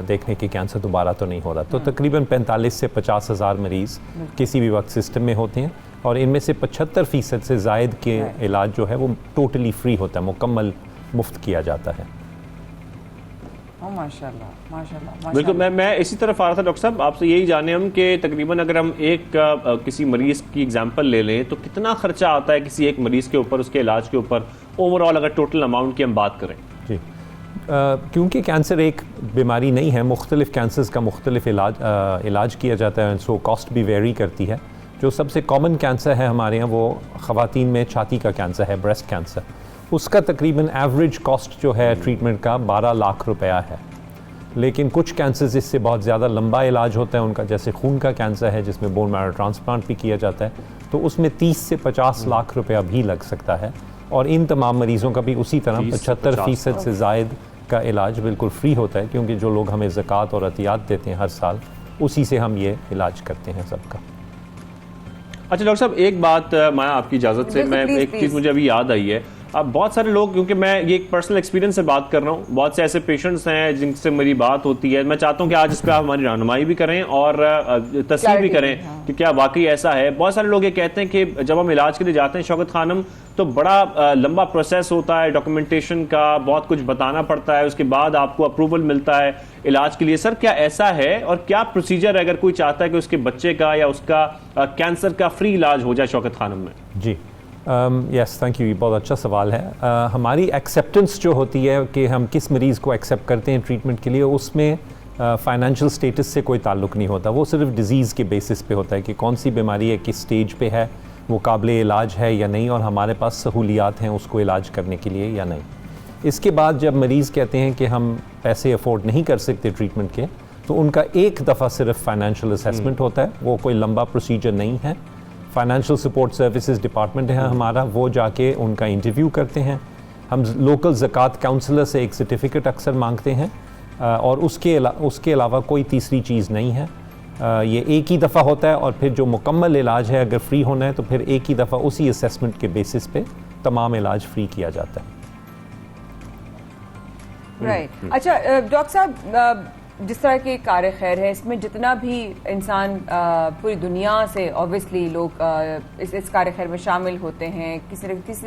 دیکھنے کہ کینسر دوبارہ تو نہیں ہو رہا. تو تقریباً 45 سے 50,000 مریض کسی بھی وقت سسٹم میں ہوتے ہیں اور ان میں سے 75% سے زائد کے علاج جو ہے وہ ٹوٹلی فری ہوتا ہے, مکمل مفت کیا جاتا ہے. بالکل. میں اسی طرف آ رہا تھا ڈاکٹر صاحب, آپ سے یہی جانیں ہم کہ تقریباً اگر ہم ایک کسی مریض کی اگزامپل لے لیں تو کتنا خرچہ آتا ہے کسی ایک مریض کے اوپر, اس کے علاج کے اوپر, اوور آل اگر ٹوٹل اماؤنٹ کی ہم بات کریں؟ جی کیونکہ کینسر ایک بیماری نہیں ہے, مختلف کینسرز کا مختلف علاج کیا جاتا ہے, سو کاسٹ بھی ویری کرتی ہے. جو سب سے کامن کینسر ہے ہمارے یہاں وہ خواتین میں چھاتی کا کینسر ہے, بریسٹ کینسر. اس کا تقریباً ایوریج کاسٹ جو ہے ٹریٹمنٹ کا 12 لاکھ روپیہ ہے. لیکن کچھ کینسرز اس سے بہت زیادہ لمبا علاج ہوتا ہے ان کا, جیسے خون کا کینسر ہے جس میں بون میرو ٹرانسپلانٹ بھی کیا جاتا ہے, تو اس میں 30 سے 50 لاکھ روپیہ بھی لگ سکتا ہے. اور ان تمام مریضوں کا بھی اسی طرح 75% سے زائد کا علاج بالکل فری ہوتا ہے, کیونکہ جو لوگ ہمیں زکوٰۃ اور عطیات دیتے ہیں ہر سال, اسی سے ہم یہ علاج کرتے ہیں سب کا. اچھا ڈاکٹر صاحب, ایک بات میں آپ کی اجازت سے, میں ایک چیز مجھے ابھی یاد آئی ہے. اب بہت سارے لوگ, کیونکہ میں یہ ایک پرسنل ایکسپیرینس سے بات کر رہا ہوں, بہت سے ایسے پیشنٹس ہیں جن سے میری بات ہوتی ہے, میں چاہتا ہوں کہ آج اس پہ آپ ہماری رہنمائی بھی کریں اور تصحیح بھی کریں کہ کیا واقعی ایسا ہے. بہت سارے لوگ یہ کہتے ہیں کہ جب ہم علاج کے لیے جاتے ہیں شوکت خانم تو بڑا لمبا پروسیس ہوتا ہے, ڈاکومنٹیشن کا بہت کچھ بتانا پڑتا ہے, اس کے بعد آپ کو اپروول ملتا ہے علاج کے لیے. سر کیا ایسا ہے اور کیا پروسیجر ہے اگر کوئی چاہتا ہے کہ اس کے بچے کا یا اس کا کینسر کا فری علاج ہو جائے شوکت خانم میں؟ جی یس تھینک یو, یہ بہت اچھا سوال ہے. ہماری ایکسیپٹنس جو ہوتی ہے کہ ہم کس مریض کو ایکسیپٹ کرتے ہیں ٹریٹمنٹ کے لیے, اس میں فائنینشیل سٹیٹس سے کوئی تعلق نہیں ہوتا. وہ صرف ڈیزیز کے بیسس پہ ہوتا ہے کہ کون سی بیماری ہے, کس سٹیج پہ ہے, وہ قابل علاج ہے یا نہیں, اور ہمارے پاس سہولیات ہیں اس کو علاج کرنے کے لیے یا نہیں. اس کے بعد جب مریض کہتے ہیں کہ ہم پیسے افورڈ نہیں کر سکتے ٹریٹمنٹ کے, تو ان کا ایک دفعہ صرف فائنینشیل اسیسمنٹ ہوتا ہے. وہ کوئی لمبا پروسیجر نہیں ہے. فائنینشیل سپورٹ سروسز ڈپارٹمنٹ ہے ہمارا, وہ جا کے ان کا انٹرویو کرتے ہیں. ہم لوکل زکوٰۃ کاؤنسلر سے ایک سرٹیفکیٹ اکثر مانگتے ہیں, اور اس کے علاوہ کوئی تیسری چیز نہیں ہے. یہ ایک ہی دفعہ ہوتا ہے, اور پھر جو مکمل علاج ہے اگر فری ہونا ہے تو پھر ایک ہی دفعہ اسی اسیسمنٹ کے بیسس پہ تمام علاج فری کیا جاتا ہے. رائٹ. اچھا ڈاکٹر صاحب, جس طرح کی کار خیر ہے, اس میں جتنا بھی انسان پوری دنیا سے اوبویسلی لوگ اس کار خیر میں شامل ہوتے ہیں, کسی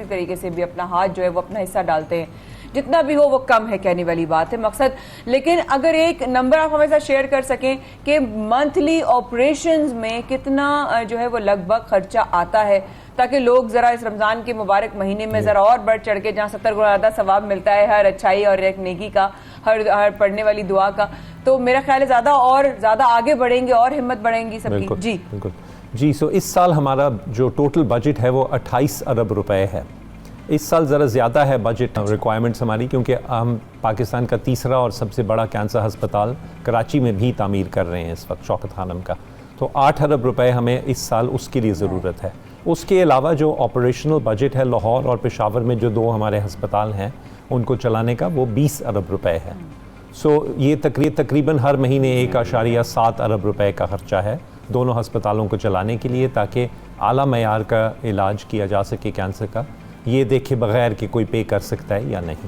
طریقے سے بھی اپنا ہاتھ جو ہے وہ اپنا حصہ ڈالتے ہیں, جتنا بھی ہو وہ کم ہے, کہنے والی بات ہے مقصد. لیکن اگر ایک نمبر آپ ہمارے ساتھ شیئر کر سکیں کہ منتھلی آپریشنز میں کتنا جو ہے وہ لگ بھگ خرچہ آتا ہے, تاکہ لوگ ذرا اس رمضان کے مبارک مہینے میں ذرا اور بڑھ چڑھ کے, جہاں 70 گنا زیادہ ثواب ملتا ہے ہر اچھائی اور ایک نیکی کا, ہر پڑھنے والی دعا کا, تو میرا خیال ہے زیادہ آگے بڑھیں گے اور ہمت بڑھیں گی سب کی. جی بالکل جی. سو اس سال ہمارا جو ٹوٹل بجٹ ہے وہ 28 ارب روپے ہے. اس سال ذرا زیادہ ہے بجٹ ریکوائرمنٹس ہماری, کیونکہ ہم پاکستان کا تیسرا اور سب سے بڑا کینسر ہسپتال کراچی میں بھی تعمیر کر رہے ہیں اس وقت, شوکت خانم کا. تو 8 ارب روپے ہمیں اس سال اس کے لیے ضرورت ہے. اس کے علاوہ جو آپریشنل بجٹ ہے لاہور اور پشاور میں جو 2 ہمارے ہسپتال ہیں ان کو چلانے کا, وہ 20 ارب روپے ہے. سو یہ تقریباً ہر مہینے 1.7 ارب روپے کا خرچہ ہے دونوں ہسپتالوں کو چلانے کے لیے، تاکہ اعلیٰ معیار کا علاج کیا جا سکے کینسر کا، یہ دیکھے بغیر کہ کوئی پے کر سکتا ہے یا نہیں۔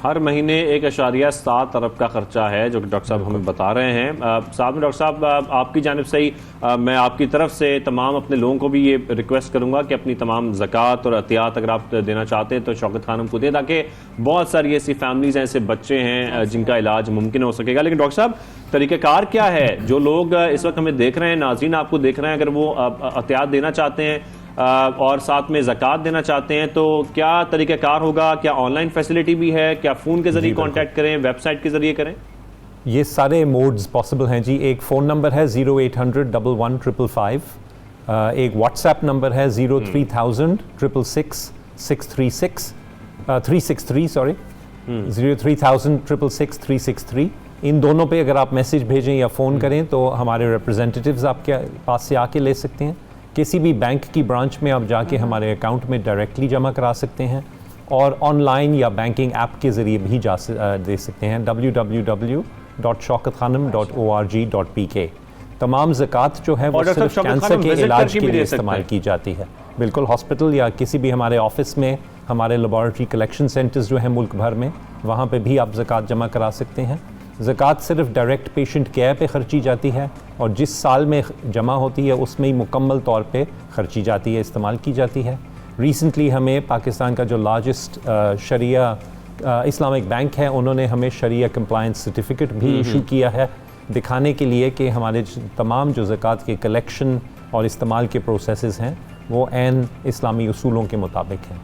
ہر مہینے 1.7 ارب کا خرچہ ہے جو کہ ڈاکٹر صاحب ہمیں بتا رہے ہیں۔ ساتھ میں ڈاکٹر صاحب آپ کی جانب سے ہی میں آپ کی طرف سے تمام اپنے لوگوں کو بھی یہ ریکویسٹ کروں گا کہ اپنی تمام زکوٰۃ اور عطیات اگر آپ دینا چاہتے ہیں تو شوکت خانم کو دیں، تاکہ بہت ساری ایسی فیملیز ہیں، ایسے بچے ہیں جن کا علاج ممکن ہو سکے گا۔ لیکن ڈاکٹر صاحب طریقہ کار کیا ہے؟ جو لوگ اس وقت ہمیں دیکھ رہے ہیں، ناظرین آپ کو دیکھ رہے ہیں، اگر وہ عطیات دینا چاہتے ہیں اور ساتھ میں زکوٰۃ دینا چاہتے ہیں تو کیا طریقہ کار ہوگا؟ کیا آن لائن فیسلٹی بھی ہے؟ کیا فون کے ذریعے کانٹیکٹ کریں، ویب سائٹ کے ذریعے کریں؟ یہ سارے موڈز پاسبل ہیں جی۔ ایک فون نمبر ہے 0800-11-555، ایک واٹس ایپ نمبر ہے 03,663 ان دونوں پہ اگر آپ میسج بھیجیں یا فون کریں تو ہمارے ریپرزینٹیوز آپ کے پاس سے آ کے لے سکتے ہیں۔ کسی بھی بینک کی برانچ میں آپ جا کے ہمارے اکاؤنٹ میں ڈائریکٹلی جمع کرا سکتے ہیں، اور آن لائن یا بینکنگ ایپ کے ذریعے بھی دے سکتے ہیں www.shaukatkhanum.org.pk۔ تمام زکوٰۃ جو ہے وہ صرف کینسر کے علاج کے لیے استعمال کی جاتی ہے۔ بالکل، ہاسپٹل یا کسی بھی ہمارے آفس میں، ہمارے لیبارٹری کلیکشن سینٹرز جو ہیں ملک بھر میں، وہاں پہ بھی آپ زکوٰۃ جمع کرا سکتے ہیں۔ زکوٰۃ صرف ڈائریکٹ پیشنٹ کیئر پہ خرچی جاتی ہے، اور جس سال میں جمع ہوتی ہے اس میں ہی مکمل طور پہ خرچی جاتی ہے، استعمال کی جاتی ہے۔ ریسنٹلی ہمیں پاکستان کا جو لارجسٹ شریعہ اسلامک بینک ہے، انہوں نے ہمیں شریعہ کمپلائنس سرٹیفکیٹ بھی ایشو کیا ہے، دکھانے کے لیے کہ ہمارے تمام جو زکوٰۃ کے کلیکشن اور استعمال کے پروسیسز ہیں وہ عین اسلامی اصولوں کے مطابق ہیں۔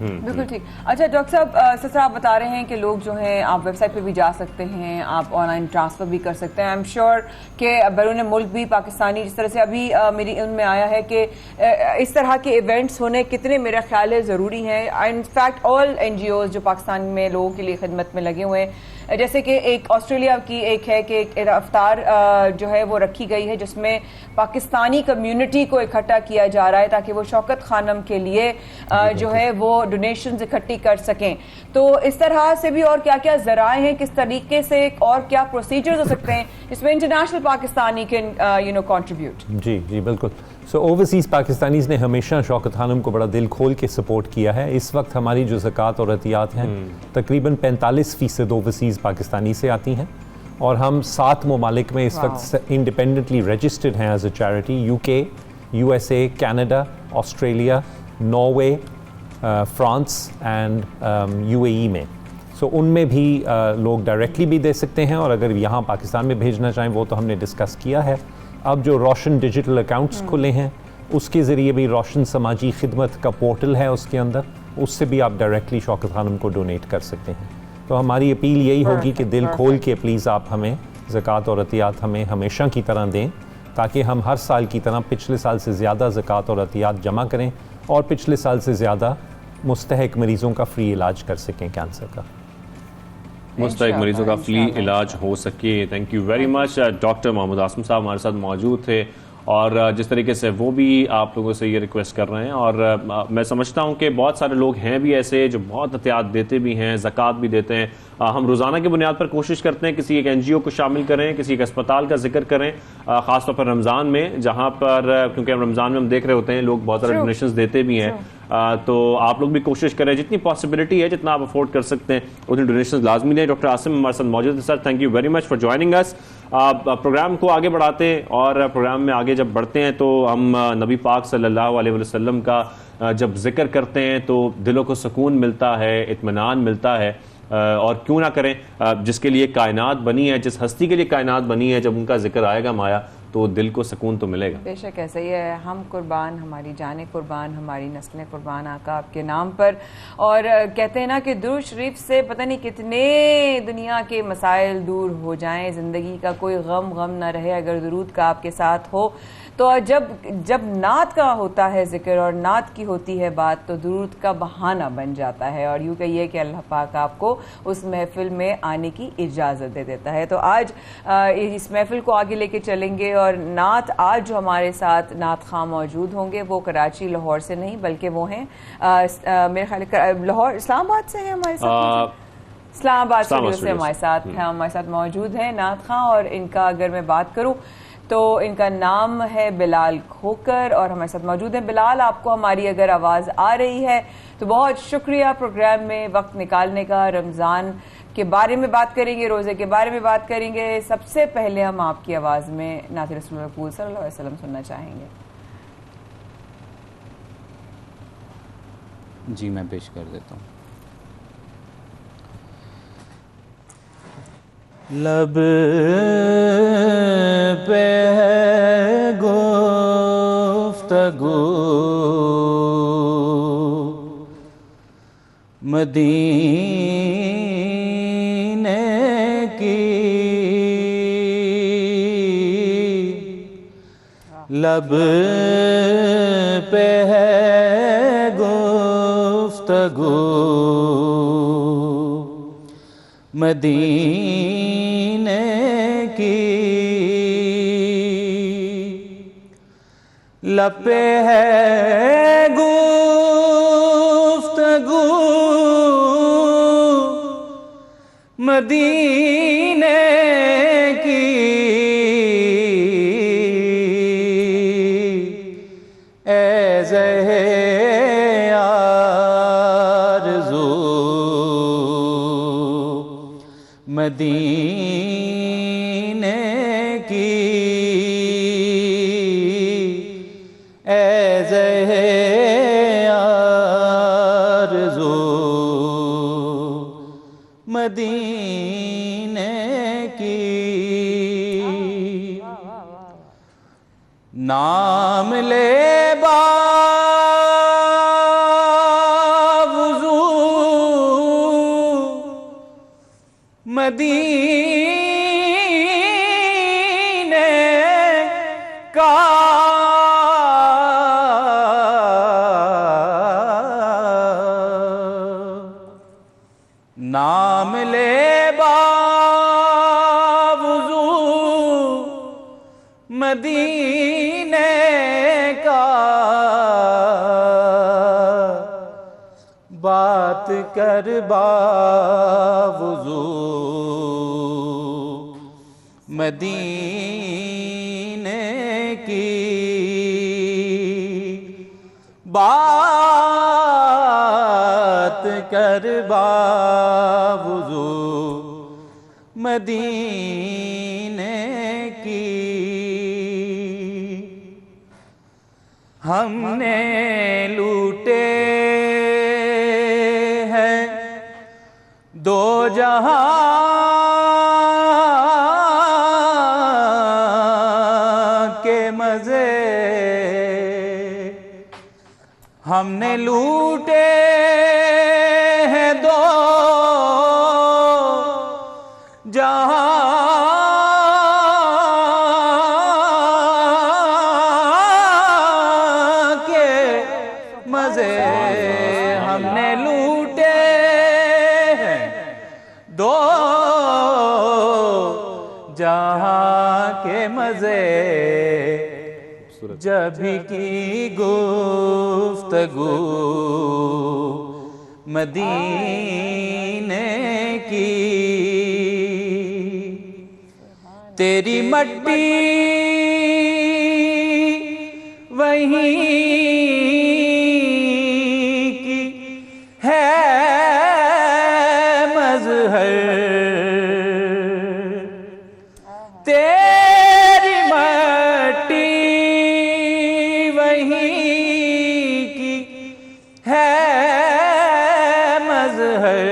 بالکل ٹھیک۔ اچھا ڈاکٹر صاحب، سر آپ بتا رہے ہیں کہ لوگ جو ہیں آپ ویب سائٹ پہ بھی جا سکتے ہیں، آپ آن لائن ٹرانسفر بھی کر سکتے ہیں۔ آئی ایم شیور کہ بیرون ملک بھی پاکستانی، جس طرح سے ابھی میری ان میں آیا ہے کہ اس طرح کے ایونٹس ہونے کتنے میرا خیال ہے ضروری ہیں۔ ان فیکٹ آل NGOs جو پاکستان میں لوگوں کے لیے خدمت میں لگے ہوئے ہیں، جیسے کہ ایک آسٹریلیا کی ایک ہے کہ ایک افطار جو ہے وہ رکھی گئی ہے جس میں پاکستانی کمیونٹی کو اکٹھا کیا جا رہا ہے تاکہ وہ شوکت خانم کے لیے جو ہے وہ ڈونیشنز اکٹھی کر سکیں۔ تو اس طرح سے بھی اور کیا کیا ذرائع ہیں، کس طریقے سے اور کیا پروسیجرز ہو سکتے ہیں جس میں انٹرنیشنل پاکستانی کین کنٹریبیوٹ؟ جی بالکل۔ سو اوورسیز پاکستانیز نے ہمیشہ شوکت خانم کو بڑا دل کھول کے سپورٹ کیا ہے۔ اس وقت ہماری جو زکوٰۃ اور عطیات ہیں تقریباً 45% اوورسیز پاکستانی سے آتی ہیں، اور ہم 7 ممالک میں اس وقت انڈیپینڈنٹلی رجسٹرڈ ہیں as a charity: UK، USA، Canada, Australia, Norway, France and UAE میں۔ سو ان میں بھی لوگ ڈائریکٹلی بھی دے سکتے ہیں، اور اگر یہاں پاکستان میں بھیجنا چاہیں وہ تو ہم نے ڈسکس کیا ہے۔ اب جو روشن ڈیجیٹل اکاؤنٹس کھلے ہیں اس کے ذریعے بھی روشن سماجی خدمت کا پورٹل ہے، اس کے اندر اس سے بھی آپ ڈائریکٹلی شوکت خانم کو ڈونیٹ کر سکتے ہیں۔ تو ہماری اپیل یہی ہوگی کہ دل کھول کے پلیز آپ ہمیں زکوٰۃ اور عطیات ہمیں ہمیشہ کی طرح دیں، تاکہ ہم ہر سال کی طرح پچھلے سال سے زیادہ زکوٰۃ اور عطیات جمع کریں اور پچھلے سال سے زیادہ مستحق مریضوں کا فری علاج کر سکیں کینسر کا۔ مستحق مریضوں کا فری علاج ہو سکے۔ Thank you very much. Doctor Muhammad Asim صاحب ہمارے ساتھ موجود تھے، اور جس طریقے سے وہ بھی آپ لوگوں سے یہ ریکویسٹ کر رہے ہیں، اور میں سمجھتا ہوں کہ بہت سارے لوگ ہیں بھی ایسے جو بہت عطیات دیتے بھی ہیں، زکوٰۃ بھی دیتے ہیں۔ ہم روزانہ کی بنیاد پر کوشش کرتے ہیں کسی ایک NGO کو شامل کریں، کسی ایک اسپتال کا ذکر کریں، خاص طور پر رمضان میں، جہاں پر کیونکہ رمضان میں ہم دیکھ رہے ہوتے ہیں لوگ بہت سارے ڈونیشنز دیتے بھی ہیں، تو آپ لوگ بھی کوشش کریں جتنی پاسبلٹی ہے، جتنا آپ افورڈ کر سکتے ہیں اتنی ڈونیشنز لازمی دیں۔ ڈاکٹر عاصم ہمارے ساتھ موجود ہیں۔ Sir thank you very much for joining اس۔ پروگرام کو آگے بڑھاتے ہیں، اور پروگرام میں آگے جب بڑھتے ہیں تو ہم نبی پاک صلی اللہ علیہ وسلم کا جب ذکر کرتے ہیں تو دلوں کو سکون ملتا ہے، اطمینان ملتا ہے، اور کیوں نہ کریں، جس کے لیے کائنات بنی ہے، جس ہستی کے لیے کائنات بنی ہے، جب ان کا ذکر آئے گا مایا تو دل کو سکون تو ملے گا۔ بے شک ایسا ہی ہے، ہم قربان، ہماری جانیں قربان، ہماری نسلیں قربان آقا آپ کے نام پر۔ اور کہتے ہیں نا کہ درود شریف سے پتہ نہیں کتنے دنیا کے مسائل دور ہو جائیں، زندگی کا کوئی غم نہ رہے اگر درود کا آپ کے ساتھ ہو۔ تو جب نعت کا ہوتا ہے ذکر اور نعت کی ہوتی ہے بات تو درود کا بہانہ بن جاتا ہے، اور یوں کہیے کہ اللہ پاک آپ کو اس محفل میں آنے کی اجازت دے دیتا ہے۔ تو آج اس محفل کو آگے لے کے چلیں گے، اور نعت آج جو ہمارے ساتھ نعت خواں موجود ہوں گے وہ کراچی لاہور سے نہیں بلکہ وہ ہیں میرے خیال لاہور اسلام آباد سے ہیں ہمارے ساتھ۔ اسلام آباد اسلام آباد سے ہمارے ساتھ موجود ہیں نعت خواں، اور ان کا اگر میں بات کروں تو ان کا نام ہے بلال کھوکر اور ہمارے ساتھ موجود ہیں. بلال، آپ کو ہماری اگر آواز آ رہی ہے تو بہت شکریہ پروگرام میں وقت نکالنے کا. رمضان کے بارے میں بات کریں گے، روزے کے بارے میں بات کریں گے. سب سے پہلے ہم آپ کی آواز میں نعت رسول مقبول صلی اللہ علیہ وسلم سننا چاہیں گے. جی میں پیش کر دیتا ہوں. لب پہ ہے گفتگو مدینے کی، لب پہ ہے گفتگو مدینے کی، لب پہ ہے گفتگو مدینے کی، اے زہے مدینے کی، اے زہے آرزو مدینے کی. نام لے مدینے کا، نام لے باوضو مدینے کا، بات کر باوضو مدینے کی، بات کر باوضو مدینے کی. ہم نے لوٹے ہیں دو جہاں ہم نے لوٹے ہیں دو جہاں کے مزے، ہم نے لوٹے ہیں دو جہاں کے مزے، جب کی گفتگو مدینے کی، تیری مٹی وہیں کی ہے مظہر، تیری مٹی ہے مظہر،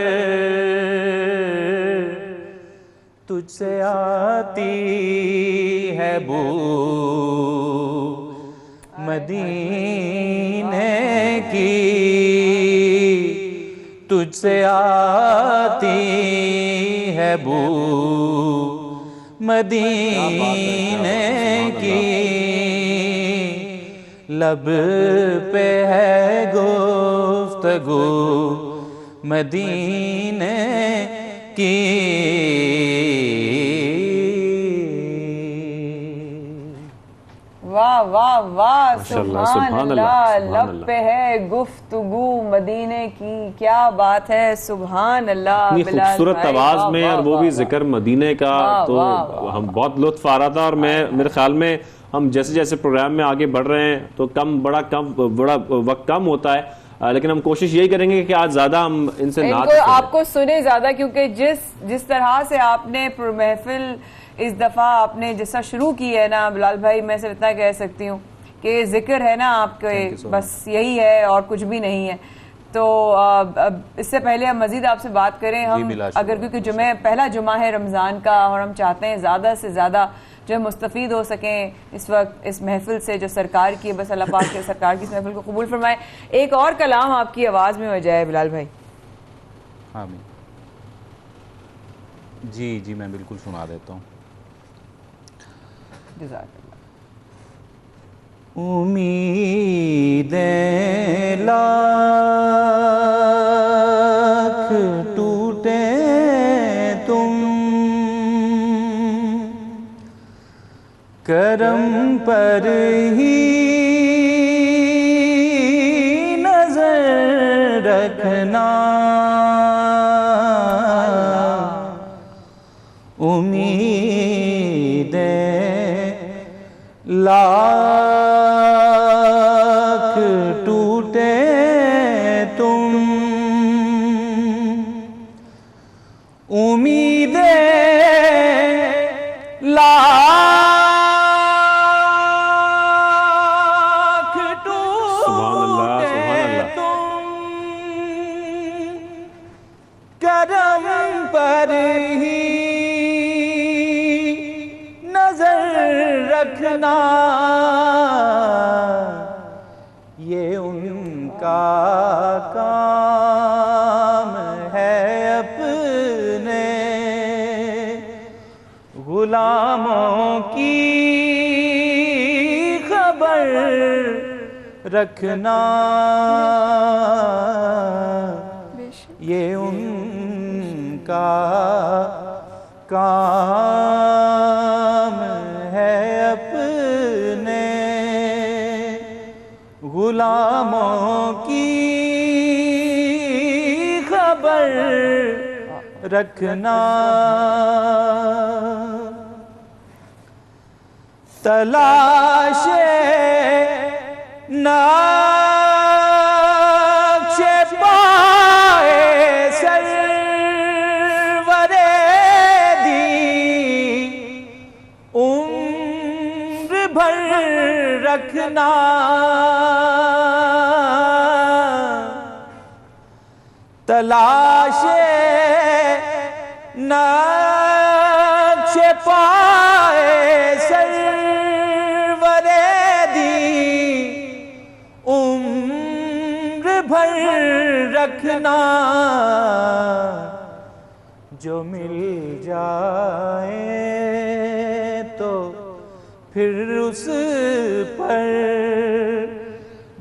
تجھ سے آتی ہے بو مدینے کی، تجھ سے آتی ہے بو مدینے کی، لب پہ ہے گفتگو مدینے کی. واہ واہ واہ, ماشاءاللہ, سبحان سبحان اللہ, اللہ, سبحان لب اللہ. پہ ہے گفتگو مدینے کی, کیا بات ہے, سبحان اللہ. اتنی بلال خوبصورت بھائی, آواز واہ میں, واہ اور وہ واہ بھی واہ. ذکر مدینے کا, واہ تو واہ ہم بہت لطف آ رہا تھا. اور میرے خیال میں ہم جیسے جیسے پروگرام میں آگے بڑھ رہے ہیں تو بڑا وقت کم ہوتا ہے, لیکن ہم کوشش یہی کریں گے کہ آج زیادہ ہم ان سے نعت سنیں. آپ کو سنے زیادہ, کیونکہ جس طرح سے آپ نے محفل اس دفعہ آپ نے جس طرح شروع کی ہے نا بلال بھائی, میں صرف اتنا کہہ سکتی ہوں کہ ذکر ہے نا آپ کے, بس یہی ہے اور کچھ بھی نہیں ہے. تو اس سے پہلے ہم مزید آپ سے بات کریں, ہم اگر کیونکہ پہلا جمعہ ہے رمضان کا, اور ہم چاہتے ہیں زیادہ سے زیادہ جو مستفید ہو سکیں اس وقت اس محفل سے جو سرکار کی, بس اللہ پاک کے سرکار کی اس محفل کو قبول فرمائے. ایک اور کلام آپ کی آواز میں ہو جائے بلال بھائی. آمین. جی میں بالکل سنا دیتا ہوں. جزاک اللہ. امیدیں لاکھ ٹوٹے تم کرم پر ہی نظر رکھنا, امیدیں لاکھ ٹوٹے تم امیدیں لاکھ ٹوٹے تم کرم پر ہی رکھنا, یہ ان کا کام ہے اپنے غلاموں کی خبر رکھنا, یہ ان کا کام ہے اپنے غلاموں کی خبر رکھنا. تلاش نقش پائے سرور دی عمر بھر رکھنا, تلاش نقش پائے سرور دی عمر بھر رکھنا, جو مل جائے تو پھر اس پر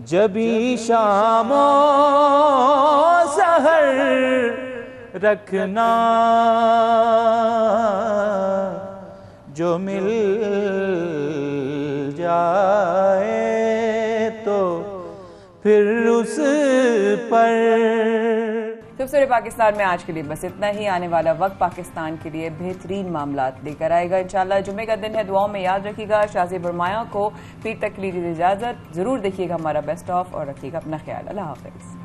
جبھی شام و سحر رکھنا, جو مل جائے تو پھر اس پر. سبسرے پاکستان میں آج کے لیے بس اتنا ہی. آنے والا وقت پاکستان کے لیے بہترین معاملات لے کر آئے گا انشاءاللہ. جمعے کا دن ہے, دعاؤں میں یاد رکھیے گا. شازیہ برمایا کو پیر تک لیجیے اجازت. ضرور دیکھیے گا ہمارا بیسٹ آف, اور رکھیے گا اپنا خیال. اللہ حافظ.